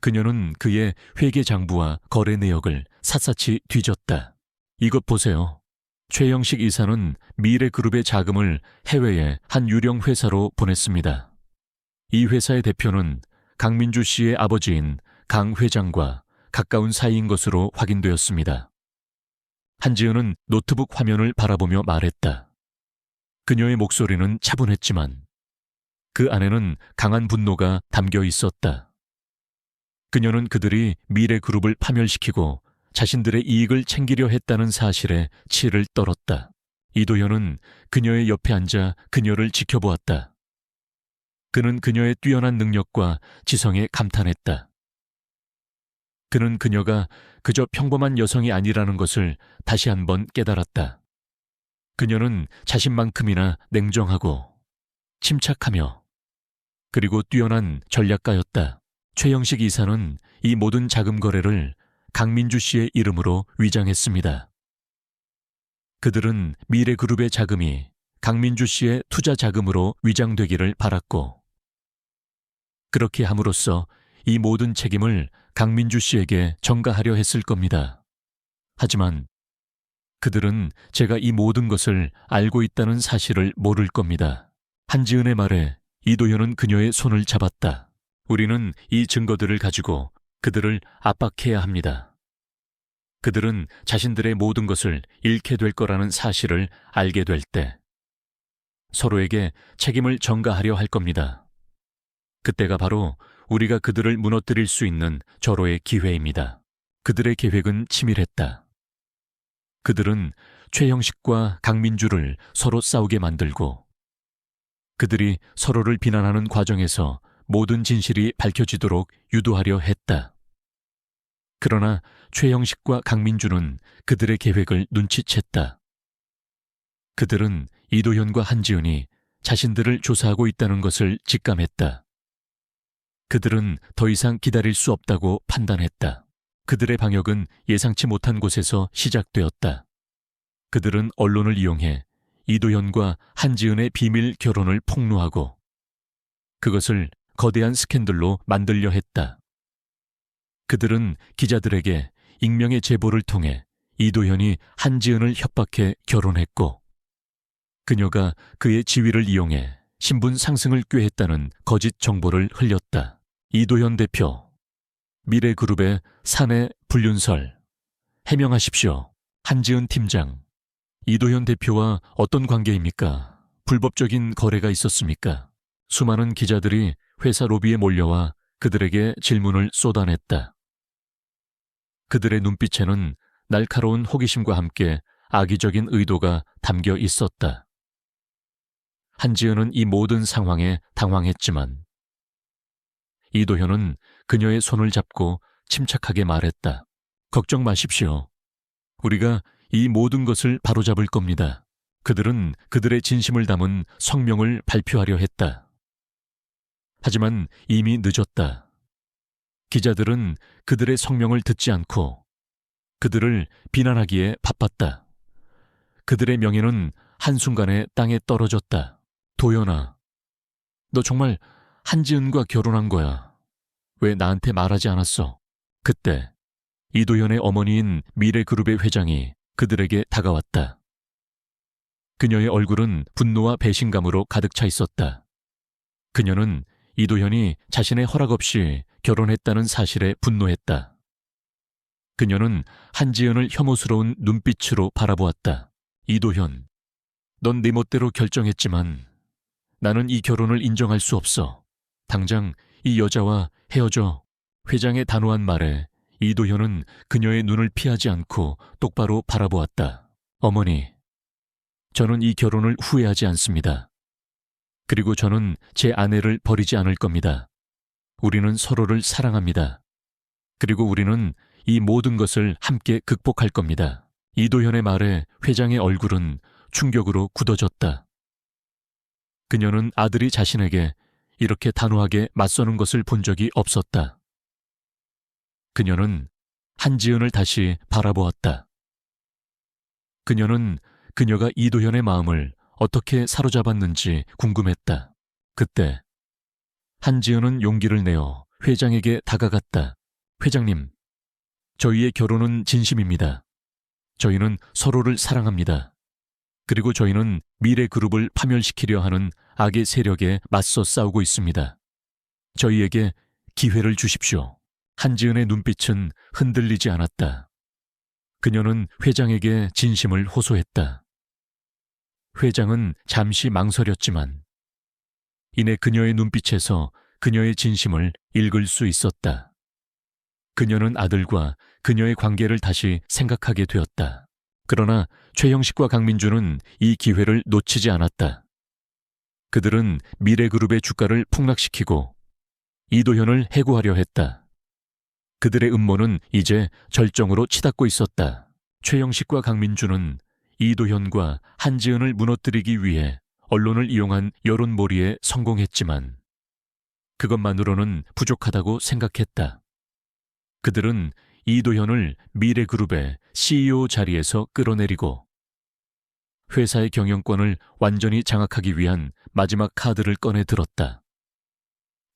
그녀는 그의 회계장부와 거래 내역을 샅샅이 뒤졌다. 이것 보세요. 최영식 이사는 미래그룹의 자금을 해외의 한 유령 회사로 보냈습니다. 이 회사의 대표는 강민주 씨의 아버지인 강 회장과 가까운 사이인 것으로 확인되었습니다. 한지은은 노트북 화면을 바라보며 말했다. 그녀의 목소리는 차분했지만 그 안에는 강한 분노가 담겨 있었다. 그녀는 그들이 미래그룹을 파멸시키고 자신들의 이익을 챙기려 했다는 사실에 치를 떨었다. 이도현은 그녀의 옆에 앉아 그녀를 지켜보았다. 그는 그녀의 뛰어난 능력과 지성에 감탄했다. 그는 그녀가 그저 평범한 여성이 아니라는 것을 다시 한번 깨달았다. 그녀는 자신만큼이나 냉정하고 침착하며 그리고 뛰어난 전략가였다. 최영식 이사는 이 모든 자금 거래를 강민주 씨의 이름으로 위장했습니다. 그들은 미래그룹의 자금이 강민주 씨의 투자 자금으로 위장되기를 바랐고 그렇게 함으로써 이 모든 책임을 강민주 씨에게 전가하려 했을 겁니다. 하지만 그들은 제가 이 모든 것을 알고 있다는 사실을 모를 겁니다. 한지은의 말에 이도현은 그녀의 손을 잡았다. 우리는 이 증거들을 가지고 그들을 압박해야 합니다. 그들은 자신들의 모든 것을 잃게 될 거라는 사실을 알게 될 때 서로에게 책임을 전가하려 할 겁니다. 그때가 바로 우리가 그들을 무너뜨릴 수 있는 절호의 기회입니다. 그들의 계획은 치밀했다. 그들은 최형식과 강민주를 서로 싸우게 만들고 그들이 서로를 비난하는 과정에서 모든 진실이 밝혀지도록 유도하려 했다. 그러나 최형식과 강민주는 그들의 계획을 눈치챘다. 그들은 이도현과 한지은이 자신들을 조사하고 있다는 것을 직감했다. 그들은 더 이상 기다릴 수 없다고 판단했다. 그들의 방역은 예상치 못한 곳에서 시작되었다. 그들은 언론을 이용해 이도현과 한지은의 비밀 결혼을 폭로하고 그것을 거대한 스캔들로 만들려 했다. 그들은 기자들에게 익명의 제보를 통해 이도현이 한지은을 협박해 결혼했고 그녀가 그의 지위를 이용해 신분 상승을 꾀했다는 거짓 정보를 흘렸다. 이도현 대표, 미래그룹의 사내 불륜설, 해명하십시오. 한지은 팀장, 이도현 대표와 어떤 관계입니까? 불법적인 거래가 있었습니까? 수많은 기자들이 회사 로비에 몰려와 그들에게 질문을 쏟아냈다. 그들의 눈빛에는 날카로운 호기심과 함께 악의적인 의도가 담겨 있었다. 한지은은 이 모든 상황에 당황했지만 이도현은 그녀의 손을 잡고 침착하게 말했다. 걱정 마십시오. 우리가 이 모든 것을 바로잡을 겁니다. 그들은 그들의 진심을 담은 성명을 발표하려 했다. 하지만 이미 늦었다. 기자들은 그들의 성명을 듣지 않고 그들을 비난하기에 바빴다. 그들의 명예는 한순간에 땅에 떨어졌다. 도연아, 너 정말 한지은과 결혼한 거야. 왜 나한테 말하지 않았어? 그때 이도현의 어머니인 미래그룹의 회장이 그들에게 다가왔다. 그녀의 얼굴은 분노와 배신감으로 가득 차 있었다. 그녀는 이도현이 자신의 허락 없이 결혼했다는 사실에 분노했다. 그녀는 한지은을 혐오스러운 눈빛으로 바라보았다. 이도현, 넌 네 멋대로 결정했지만 나는 이 결혼을 인정할 수 없어. 당장 이 여자와 헤어져. 회장의 단호한 말에 이도현은 그녀의 눈을 피하지 않고 똑바로 바라보았다. 어머니, 저는 이 결혼을 후회하지 않습니다. 그리고 저는 제 아내를 버리지 않을 겁니다. 우리는 서로를 사랑합니다. 그리고 우리는 이 모든 것을 함께 극복할 겁니다. 이도현의 말에 회장의 얼굴은 충격으로 굳어졌다. 그녀는 아들이 자신에게 이렇게 단호하게 맞서는 것을 본 적이 없었다. 그녀는 한지은을 다시 바라보았다. 그녀는 그녀가 이도현의 마음을 어떻게 사로잡았는지 궁금했다. 그때 한지은은 용기를 내어 회장에게 다가갔다. 회장님, 저희의 결혼은 진심입니다. 저희는 서로를 사랑합니다. 그리고 저희는 미래그룹을 파멸시키려 하는 악의 세력에 맞서 싸우고 있습니다. 저희에게 기회를 주십시오. 한지은의 눈빛은 흔들리지 않았다. 그녀는 회장에게 진심을 호소했다. 회장은 잠시 망설였지만 이내 그녀의 눈빛에서 그녀의 진심을 읽을 수 있었다. 그녀는 아들과 그녀의 관계를 다시 생각하게 되었다. 그러나 최형식과 강민주는 이 기회를 놓치지 않았다. 그들은 미래그룹의 주가를 폭락시키고 이도현을 해고하려 했다. 그들의 음모는 이제 절정으로 치닫고 있었다. 최형식과 강민주는 이도현과 한지은을 무너뜨리기 위해 언론을 이용한 여론몰이에 성공했지만 그것만으로는 부족하다고 생각했다. 그들은 이도현을 미래그룹의 CEO 자리에서 끌어내리고 회사의 경영권을 완전히 장악하기 위한 마지막 카드를 꺼내 들었다.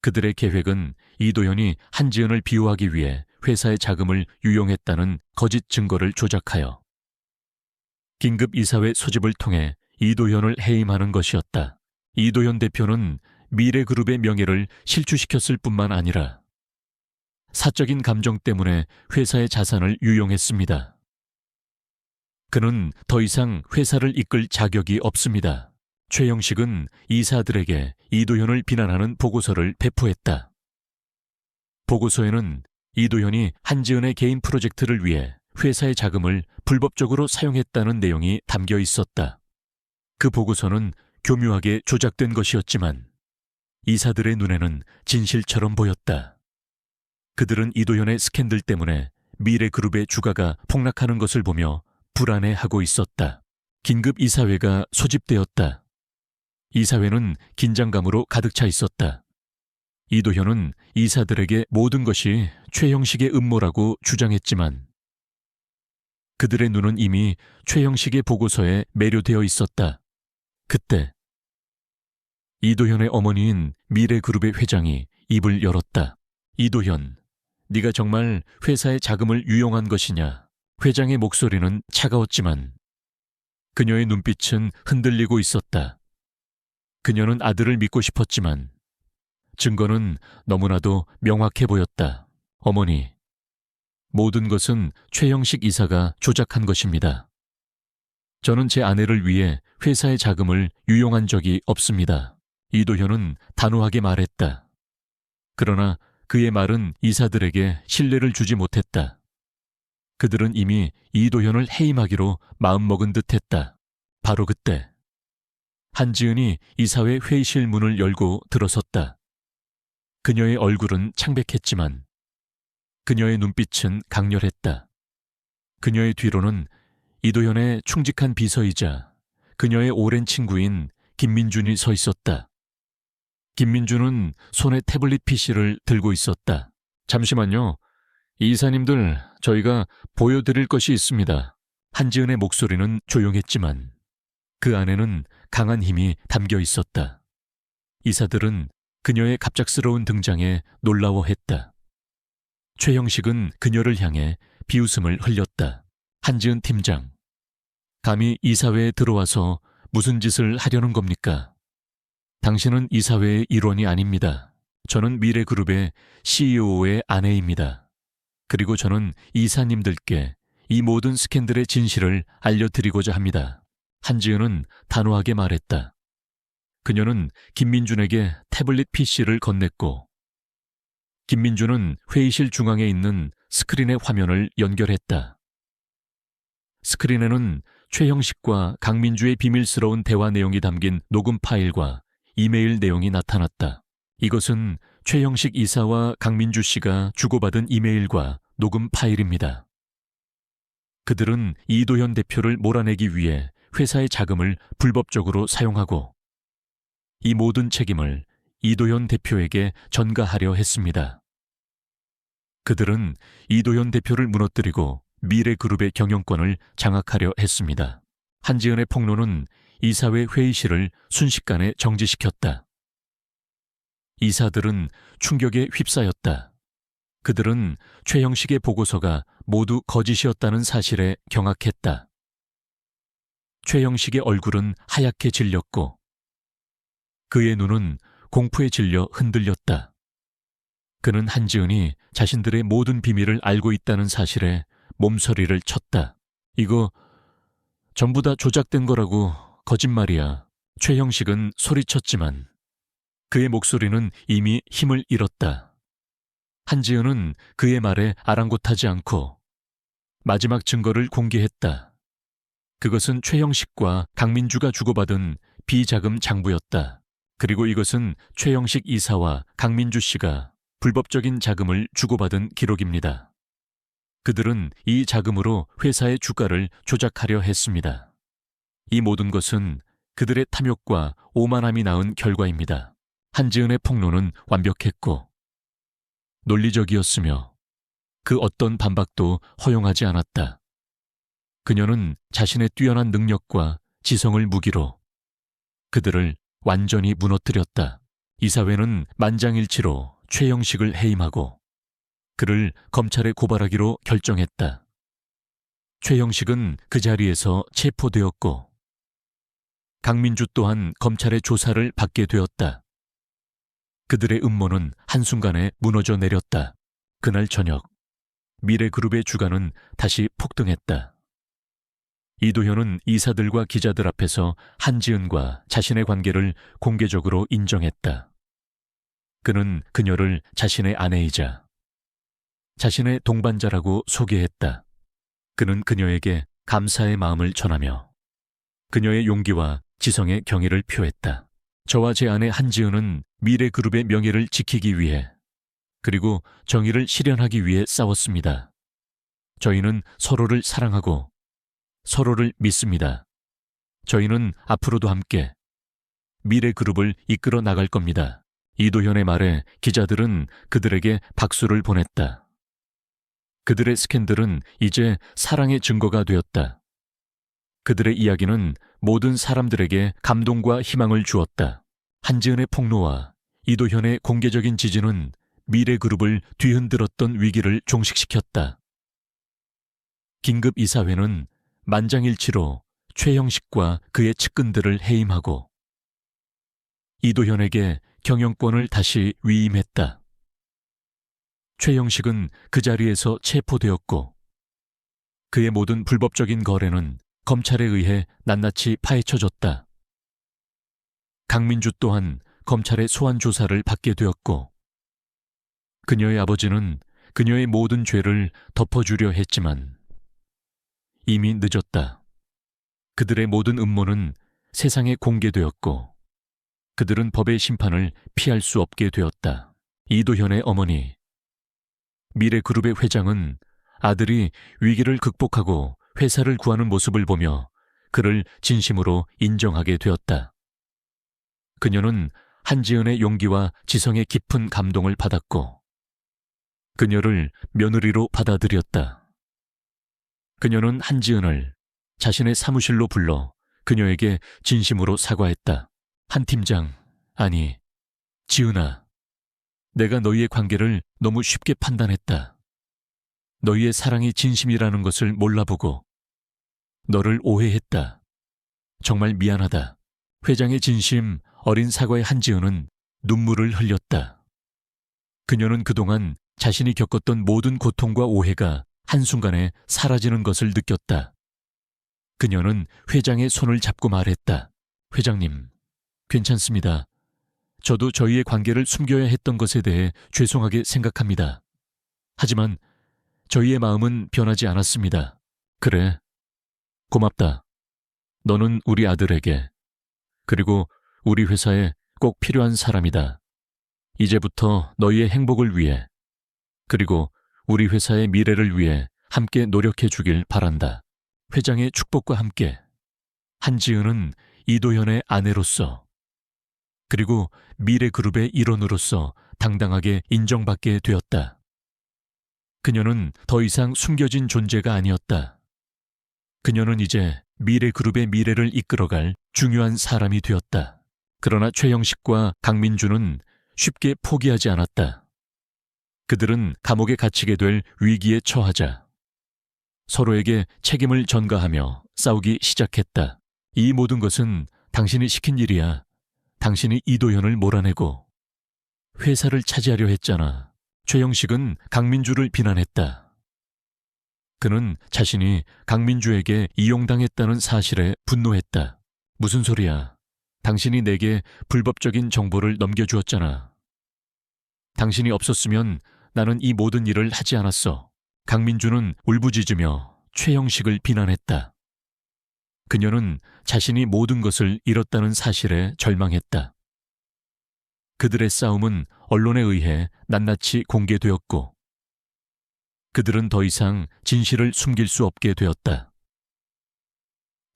그들의 계획은 이도현이 한지은을 비호하기 위해 회사의 자금을 유용했다는 거짓 증거를 조작하여 긴급 이사회 소집을 통해 이도현을 해임하는 것이었다. 이도현 대표는 미래그룹의 명예를 실추시켰을 뿐만 아니라 사적인 감정 때문에 회사의 자산을 유용했습니다. 그는 더 이상 회사를 이끌 자격이 없습니다. 최형식은 이사들에게 이도현을 비난하는 보고서를 배포했다. 보고서에는 이도현이 한지은의 개인 프로젝트를 위해 회사의 자금을 불법적으로 사용했다는 내용이 담겨 있었다. 그 보고서는 교묘하게 조작된 것이었지만 이사들의 눈에는 진실처럼 보였다. 그들은 이도현의 스캔들 때문에 미래그룹의 주가가 폭락하는 것을 보며 불안해하고 있었다. 긴급 이사회가 소집되었다. 이사회는 긴장감으로 가득 차 있었다. 이도현은 이사들에게 모든 것이 최형식의 음모라고 주장했지만 그들의 눈은 이미 최형식의 보고서에 매료되어 있었다. 그때 이도현의 어머니인 미래그룹의 회장이 입을 열었다. 이도현, 네가 정말 회사의 자금을 유용한 것이냐? 회장의 목소리는 차가웠지만 그녀의 눈빛은 흔들리고 있었다. 그녀는 아들을 믿고 싶었지만 증거는 너무나도 명확해 보였다. 어머니, 모든 것은 최형식 이사가 조작한 것입니다. 저는 제 아내를 위해 회사의 자금을 유용한 적이 없습니다. 이도현은 단호하게 말했다. 그러나 그의 말은 이사들에게 신뢰를 주지 못했다. 그들은 이미 이도현을 해임하기로 마음먹은 듯했다. 바로 그때 한지은이 이사회 회의실 문을 열고 들어섰다. 그녀의 얼굴은 창백했지만 그녀의 눈빛은 강렬했다. 그녀의 뒤로는 이도현의 충직한 비서이자 그녀의 오랜 친구인 김민준이 서 있었다. 김민준은 손에 태블릿 PC를 들고 있었다. 잠시만요. 이사님들, 저희가 보여드릴 것이 있습니다. 한지은의 목소리는 조용했지만 그 안에는 강한 힘이 담겨 있었다. 이사들은 그녀의 갑작스러운 등장에 놀라워했다. 최형식은 그녀를 향해 비웃음을 흘렸다. 한지은 팀장, 감히 이사회에 들어와서 무슨 짓을 하려는 겁니까? 당신은 이사회의 일원이 아닙니다. 저는 미래그룹의 CEO의 아내입니다. 그리고 저는 이사님들께 이 모든 스캔들의 진실을 알려드리고자 합니다. 한지은은 단호하게 말했다. 그녀는 김민준에게 태블릿 PC를 건넸고 김민준은 회의실 중앙에 있는 스크린의 화면을 연결했다. 스크린에는 최형식과 강민주의 비밀스러운 대화 내용이 담긴 녹음 파일과 이메일 내용이 나타났다. 이것은 최형식 이사와 강민주 씨가 주고받은 이메일과 녹음 파일입니다. 그들은 이도현 대표를 몰아내기 위해 회사의 자금을 불법적으로 사용하고 이 모든 책임을 이도현 대표에게 전가하려 했습니다. 그들은 이도현 대표를 무너뜨리고 미래그룹의 경영권을 장악하려 했습니다. 한지은의 폭로는 이사회 회의실을 순식간에 정지시켰다. 이사들은 충격에 휩싸였다. 그들은 최형식의 보고서가 모두 거짓이었다는 사실에 경악했다. 최형식의 얼굴은 하얗게 질렸고 그의 눈은 공포에 질려 흔들렸다. 그는 한지은이 자신들의 모든 비밀을 알고 있다는 사실에 몸서리를 쳤다. 이거 전부 다 조작된 거라고, 거짓말이야. 최형식은 소리쳤지만 그의 목소리는 이미 힘을 잃었다. 한지은은 그의 말에 아랑곳하지 않고 마지막 증거를 공개했다. 그것은 최형식과 강민주가 주고받은 비자금 장부였다. 그리고 이것은 최형식 이사와 강민주 씨가 불법적인 자금을 주고받은 기록입니다. 그들은 이 자금으로 회사의 주가를 조작하려 했습니다. 이 모든 것은 그들의 탐욕과 오만함이 낳은 결과입니다. 한지은의 폭로는 완벽했고 논리적이었으며 그 어떤 반박도 허용하지 않았다. 그녀는 자신의 뛰어난 능력과 지성을 무기로 그들을 완전히 무너뜨렸다. 이사회는 만장일치로 최형식을 해임하고 그를 검찰에 고발하기로 결정했다. 최형식은 그 자리에서 체포되었고 강민주 또한 검찰의 조사를 받게 되었다. 그들의 음모는 한순간에 무너져 내렸다. 그날 저녁 미래그룹의 주가는 다시 폭등했다. 이도현은 이사들과 기자들 앞에서 한지은과 자신의 관계를 공개적으로 인정했다. 그는 그녀를 자신의 아내이자 자신의 동반자라고 소개했다. 그는 그녀에게 감사의 마음을 전하며 그녀의 용기와 지성의 경의를 표했다. 저와 제 아내 한지은은 미래그룹의 명예를 지키기 위해 그리고 정의를 실현하기 위해 싸웠습니다. 저희는 서로를 사랑하고 서로를 믿습니다. 저희는 앞으로도 함께 미래그룹을 이끌어 나갈 겁니다. 이도현의 말에 기자들은 그들에게 박수를 보냈다. 그들의 스캔들은 이제 사랑의 증거가 되었다. 그들의 이야기는 모든 사람들에게 감동과 희망을 주었다. 한지은의 폭로와 이도현의 공개적인 지지는 미래그룹을 뒤흔들었던 위기를 종식시켰다. 긴급 이사회는 만장일치로 최형식과 그의 측근들을 해임하고 이도현에게 경영권을 다시 위임했다. 최형식은 그 자리에서 체포되었고 그의 모든 불법적인 거래는 검찰에 의해 낱낱이 파헤쳐졌다. 강민주 또한 검찰의 소환 조사를 받게 되었고 그녀의 아버지는 그녀의 모든 죄를 덮어주려 했지만 이미 늦었다. 그들의 모든 음모는 세상에 공개되었고 그들은 법의 심판을 피할 수 없게 되었다. 이도현의 어머니 미래그룹의 회장은 아들이 위기를 극복하고 회사를 구하는 모습을 보며 그를 진심으로 인정하게 되었다. 그녀는 한지은의 용기와 지성의 깊은 감동을 받았고 그녀를 며느리로 받아들였다. 그녀는 한지은을 자신의 사무실로 불러 그녀에게 진심으로 사과했다. 한 팀장, 아니, 지은아, 내가 너희의 관계를 너무 쉽게 판단했다. 너희의 사랑이 진심이라는 것을 몰라보고 너를 오해했다. 정말 미안하다. 회장의 진심 어린 사과의 한지은은 눈물을 흘렸다. 그녀는 그동안 자신이 겪었던 모든 고통과 오해가 한순간에 사라지는 것을 느꼈다. 그녀는 회장의 손을 잡고 말했다. 회장님, 괜찮습니다. 저도 저희의 관계를 숨겨야 했던 것에 대해 죄송하게 생각합니다. 하지만 저희의 마음은 변하지 않았습니다. 그래, 고맙다. 너는 우리 아들에게 그리고 우리 회사에 꼭 필요한 사람이다. 이제부터 너희의 행복을 위해, 그리고 우리 회사의 미래를 위해 함께 노력해 주길 바란다. 회장의 축복과 함께 한지은은 이도현의 아내로서, 그리고 미래그룹의 일원으로서 당당하게 인정받게 되었다. 그녀는 더 이상 숨겨진 존재가 아니었다. 그녀는 이제 미래그룹의 미래를 이끌어갈 중요한 사람이 되었다. 그러나 최영식과 강민주는 쉽게 포기하지 않았다. 그들은 감옥에 갇히게 될 위기에 처하자 서로에게 책임을 전가하며 싸우기 시작했다. 이 모든 것은 당신이 시킨 일이야. 당신이 이도현을 몰아내고 회사를 차지하려 했잖아. 최영식은 강민주를 비난했다. 그는 자신이 강민주에게 이용당했다는 사실에 분노했다. 무슨 소리야? 당신이 내게 불법적인 정보를 넘겨주었잖아. 당신이 없었으면 나는 이 모든 일을 하지 않았어. 강민주는 울부짖으며 최영식을 비난했다. 그녀는 자신이 모든 것을 잃었다는 사실에 절망했다. 그들의 싸움은 언론에 의해 낱낱이 공개되었고, 그들은 더 이상 진실을 숨길 수 없게 되었다.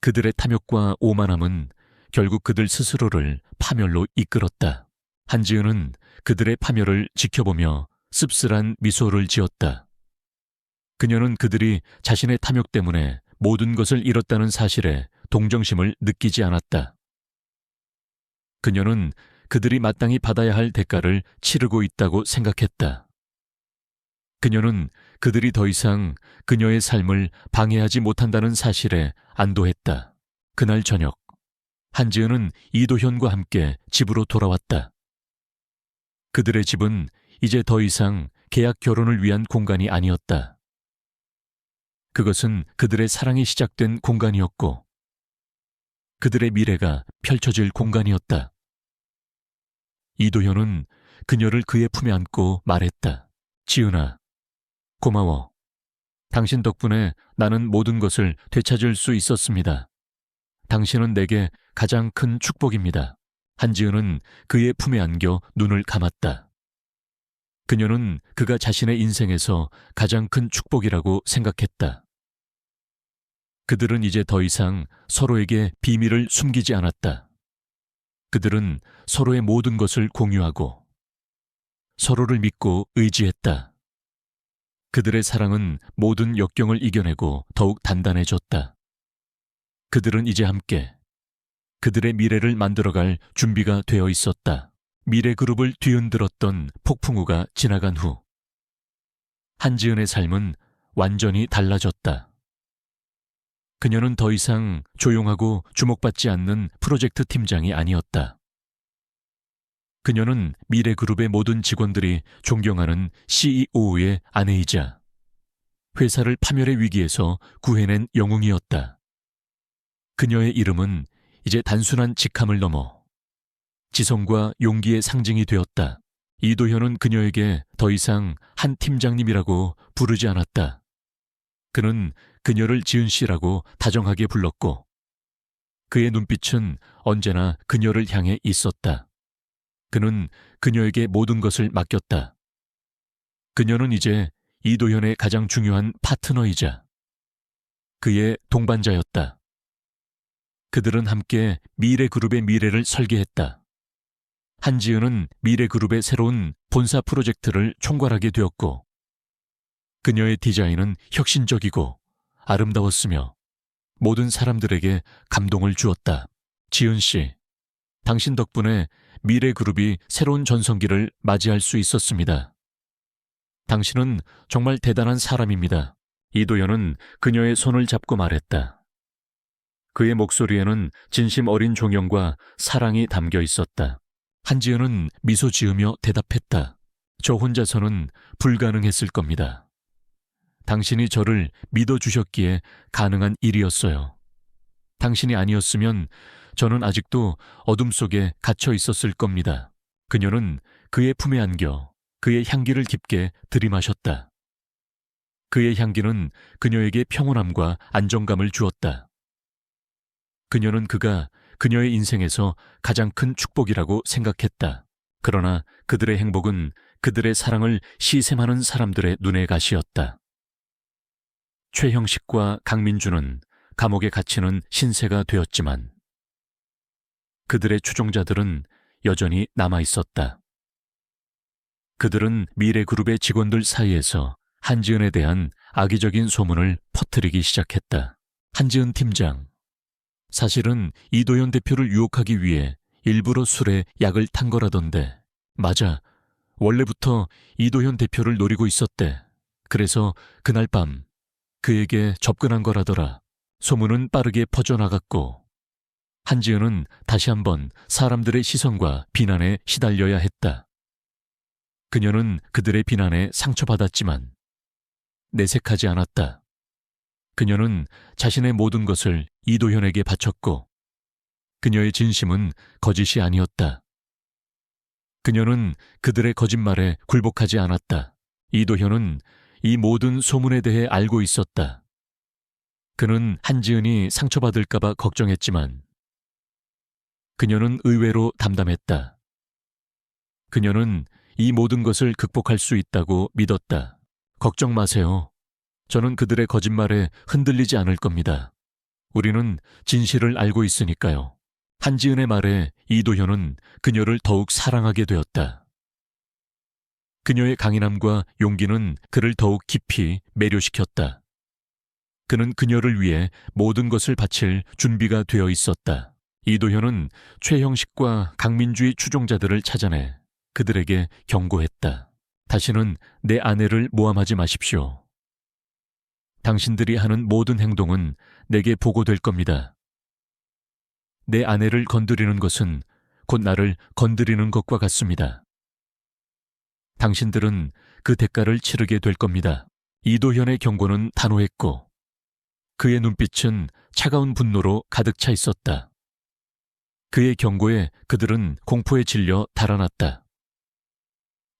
그들의 탐욕과 오만함은 결국 그들 스스로를 파멸로 이끌었다. 한지은은 그들의 파멸을 지켜보며 씁쓸한 미소를 지었다. 그녀는 그들이 자신의 탐욕 때문에 모든 것을 잃었다는 사실에 동정심을 느끼지 않았다. 그녀는 그들이 마땅히 받아야 할 대가를 치르고 있다고 생각했다. 그녀는 그들이 더 이상 그녀의 삶을 방해하지 못한다는 사실에 안도했다. 그날 저녁, 한지은은 이도현과 함께 집으로 돌아왔다. 그들의 집은 이제 더 이상 계약 결혼을 위한 공간이 아니었다. 그것은 그들의 사랑이 시작된 공간이었고, 그들의 미래가 펼쳐질 공간이었다. 이도현은 그녀를 그의 품에 안고 말했다. 지은아, 고마워. 당신 덕분에 나는 모든 것을 되찾을 수 있었습니다. 당신은 내게 가장 큰 축복입니다. 한지은은 그의 품에 안겨 눈을 감았다. 그녀는 그가 자신의 인생에서 가장 큰 축복이라고 생각했다. 그들은 이제 더 이상 서로에게 비밀을 숨기지 않았다. 그들은 서로의 모든 것을 공유하고 서로를 믿고 의지했다. 그들의 사랑은 모든 역경을 이겨내고 더욱 단단해졌다. 그들은 이제 함께 그들의 미래를 만들어갈 준비가 되어 있었다. 미래그룹을 뒤흔들었던 폭풍우가 지나간 후 한지은의 삶은 완전히 달라졌다. 그녀는 더 이상 조용하고 주목받지 않는 프로젝트 팀장이 아니었다. 그녀는 미래그룹의 모든 직원들이 존경하는 CEO의 아내이자 회사를 파멸의 위기에서 구해낸 영웅이었다. 그녀의 이름은 이제 단순한 직함을 넘어 지성과 용기의 상징이 되었다. 이도현은 그녀에게 더 이상 한 팀장님이라고 부르지 않았다. 그는 그녀를 지은 씨라고 다정하게 불렀고, 그의 눈빛은 언제나 그녀를 향해 있었다. 그는 그녀에게 모든 것을 맡겼다. 그녀는 이제 이도현의 가장 중요한 파트너이자 그의 동반자였다. 그들은 함께 미래그룹의 미래를 설계했다. 한지은은 미래그룹의 새로운 본사 프로젝트를 총괄하게 되었고, 그녀의 디자인은 혁신적이고 아름다웠으며 모든 사람들에게 감동을 주었다. 지은 씨, 당신 덕분에 미래그룹이 새로운 전성기를 맞이할 수 있었습니다. 당신은 정말 대단한 사람입니다. 이도현은 그녀의 손을 잡고 말했다. 그의 목소리에는 진심 어린 존경과 사랑이 담겨 있었다. 한지은은 미소 지으며 대답했다. 저 혼자서는 불가능했을 겁니다. 당신이 저를 믿어주셨기에 가능한 일이었어요. 당신이 아니었으면 저는 아직도 어둠 속에 갇혀 있었을 겁니다. 그녀는 그의 품에 안겨 그의 향기를 깊게 들이마셨다. 그의 향기는 그녀에게 평온함과 안정감을 주었다. 그녀는 그가 그녀의 인생에서 가장 큰 축복이라고 생각했다. 그러나 그들의 행복은 그들의 사랑을 시샘하는 사람들의 눈의 가시였다. 최형식과 강민주는 감옥에 갇히는 신세가 되었지만 그들의 추종자들은 여전히 남아 있었다. 그들은 미래그룹의 직원들 사이에서 한지은에 대한 악의적인 소문을 퍼뜨리기 시작했다. 한지은 팀장, 사실은 이도현 대표를 유혹하기 위해 일부러 술에 약을 탄 거라던데. 맞아. 원래부터 이도현 대표를 노리고 있었대. 그래서 그날 밤 그에게 접근한 거라더라. 소문은 빠르게 퍼져나갔고 한지은은 다시 한번 사람들의 시선과 비난에 시달려야 했다. 그녀는 그들의 비난에 상처받았지만 내색하지 않았다. 그녀는 자신의 모든 것을 이도현에게 바쳤고 그녀의 진심은 거짓이 아니었다. 그녀는 그들의 거짓말에 굴복하지 않았다. 이도현은 이 모든 소문에 대해 알고 있었다. 그는 한지은이 상처받을까 봐 걱정했지만 그녀는 의외로 담담했다. 그녀는 이 모든 것을 극복할 수 있다고 믿었다. 걱정 마세요. 저는 그들의 거짓말에 흔들리지 않을 겁니다. 우리는 진실을 알고 있으니까요. 한지은의 말에 이도현은 그녀를 더욱 사랑하게 되었다. 그녀의 강인함과 용기는 그를 더욱 깊이 매료시켰다. 그는 그녀를 위해 모든 것을 바칠 준비가 되어 있었다. 이도현은 최형식과 강민주의 추종자들을 찾아내 그들에게 경고했다. 다시는 내 아내를 모함하지 마십시오. 당신들이 하는 모든 행동은 내게 보고될 겁니다. 내 아내를 건드리는 것은 곧 나를 건드리는 것과 같습니다. 당신들은 그 대가를 치르게 될 겁니다. 이도현의 경고는 단호했고 그의 눈빛은 차가운 분노로 가득 차 있었다. 그의 경고에 그들은 공포에 질려 달아났다.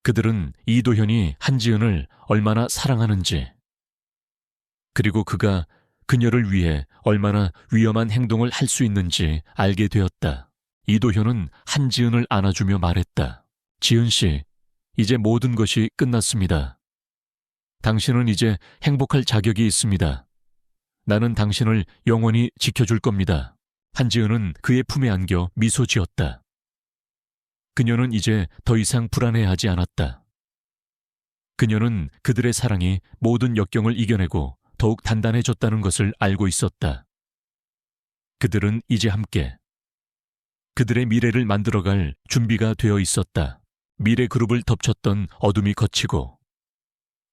그들은 이도현이 한지은을 얼마나 사랑하는지, 그리고 그가 그녀를 위해 얼마나 위험한 행동을 할 수 있는지 알게 되었다. 이도현은 한지은을 안아주며 말했다. 지은 씨, 이제 모든 것이 끝났습니다. 당신은 이제 행복할 자격이 있습니다. 나는 당신을 영원히 지켜줄 겁니다. 한지은은 그의 품에 안겨 미소 지었다. 그녀는 이제 더 이상 불안해하지 않았다. 그녀는 그들의 사랑이 모든 역경을 이겨내고 더욱 단단해졌다는 것을 알고 있었다. 그들은 이제 함께 그들의 미래를 만들어갈 준비가 되어 있었다. 미래 그룹을 덮쳤던 어둠이 걷히고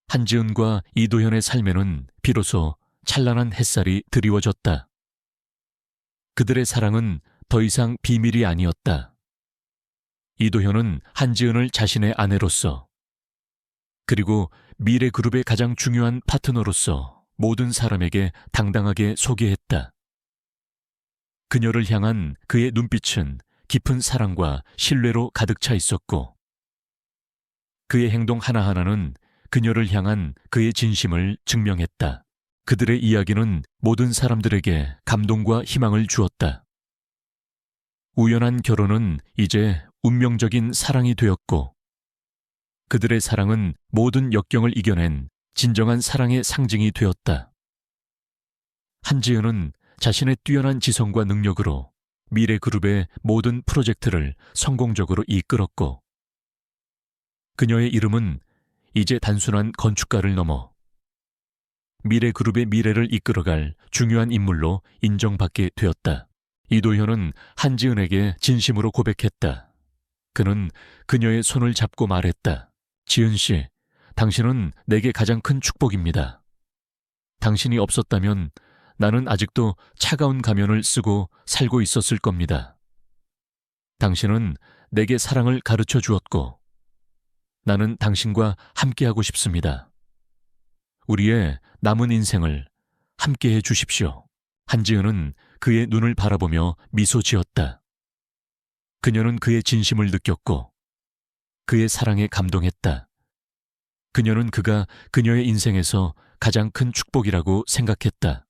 한지은과 이도현의 삶에는 비로소 찬란한 햇살이 드리워졌다. 그들의 사랑은 더 이상 비밀이 아니었다. 이도현은 한지은을 자신의 아내로서 그리고 미래 그룹의 가장 중요한 파트너로서 모든 사람에게 당당하게 소개했다. 그녀를 향한 그의 눈빛은 깊은 사랑과 신뢰로 가득 차 있었고 그의 행동 하나하나는 그녀를 향한 그의 진심을 증명했다. 그들의 이야기는 모든 사람들에게 감동과 희망을 주었다. 우연한 결혼은 이제 운명적인 사랑이 되었고 그들의 사랑은 모든 역경을 이겨낸 진정한 사랑의 상징이 되었다. 한지은은 자신의 뛰어난 지성과 능력으로 미래그룹의 모든 프로젝트를 성공적으로 이끌었고 그녀의 이름은 이제 단순한 건축가를 넘어 미래그룹의 미래를 이끌어갈 중요한 인물로 인정받게 되었다. 이도현은 한지은에게 진심으로 고백했다. 그는 그녀의 손을 잡고 말했다. 지은 씨, 당신은 내게 가장 큰 축복입니다. 당신이 없었다면 나는 아직도 차가운 가면을 쓰고 살고 있었을 겁니다. 당신은 내게 사랑을 가르쳐 주었고 나는 당신과 함께하고 싶습니다. 우리의 남은 인생을 함께해 주십시오. 한지은은 그의 눈을 바라보며 미소 지었다. 그녀는 그의 진심을 느꼈고 그의 사랑에 감동했다. 그녀는 그가 그녀의 인생에서 가장 큰 축복이라고 생각했다.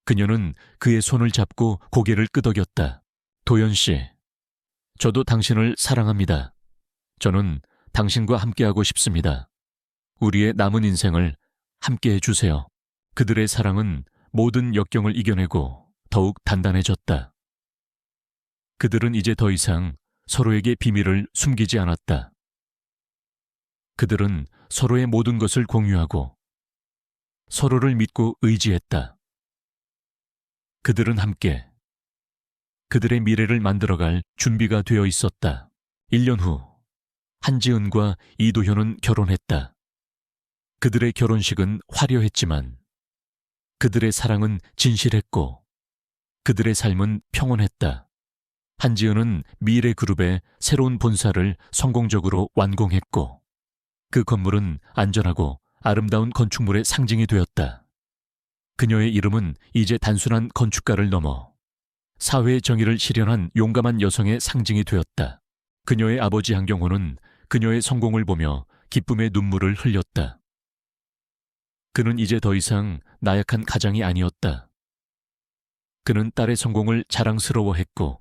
그녀는 그의 손을 잡고 고개를 끄덕였다. 도연 씨, 저도 당신을 사랑합니다. 저는 당신과 함께하고 싶습니다. 우리의 남은 인생을 함께해 주세요. 그들의 사랑은 모든 역경을 이겨내고 더욱 단단해졌다. 그들은 이제 더 이상 서로에게 비밀을 숨기지 않았다. 그들은 서로의 모든 것을 공유하고 서로를 믿고 의지했다. 그들은 함께 그들의 미래를 만들어갈 준비가 되어 있었다. 1년 후 한지은과 이도현은 결혼했다. 그들의 결혼식은 화려했지만 그들의 사랑은 진실했고 그들의 삶은 평온했다. 한지은은 미래그룹의 새로운 본사를 성공적으로 완공했고 그 건물은 안전하고 아름다운 건축물의 상징이 되었다. 그녀의 이름은 이제 단순한 건축가를 넘어 사회의 정의를 실현한 용감한 여성의 상징이 되었다. 그녀의 아버지 한경호는 그녀의 성공을 보며 기쁨의 눈물을 흘렸다. 그는 이제 더 이상 나약한 가장이 아니었다. 그는 딸의 성공을 자랑스러워했고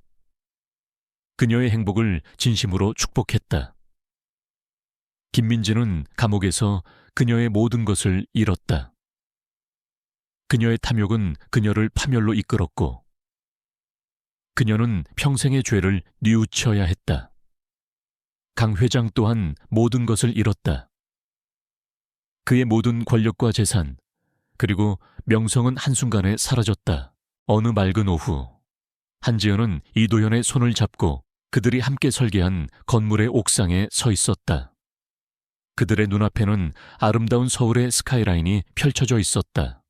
그녀의 행복을 진심으로 축복했다. 김민지는 감옥에서 그녀의 모든 것을 잃었다. 그녀의 탐욕은 그녀를 파멸로 이끌었고 그녀는 평생의 죄를 뉘우쳐야 했다. 강 회장 또한 모든 것을 잃었다. 그의 모든 권력과 재산, 그리고 명성은 한순간에 사라졌다. 어느 맑은 오후, 한지연은 이도현의 손을 잡고 그들이 함께 설계한 건물의 옥상에 서 있었다. 그들의 눈앞에는 아름다운 서울의 스카이라인이 펼쳐져 있었다.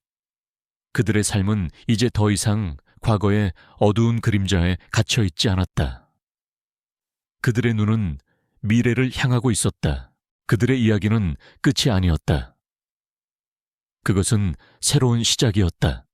그들의 삶은 이제 더 이상 과거의 어두운 그림자에 갇혀 있지 않았다. 그들의 눈은 미래를 향하고 있었다. 그들의 이야기는 끝이 아니었다. 그것은 새로운 시작이었다.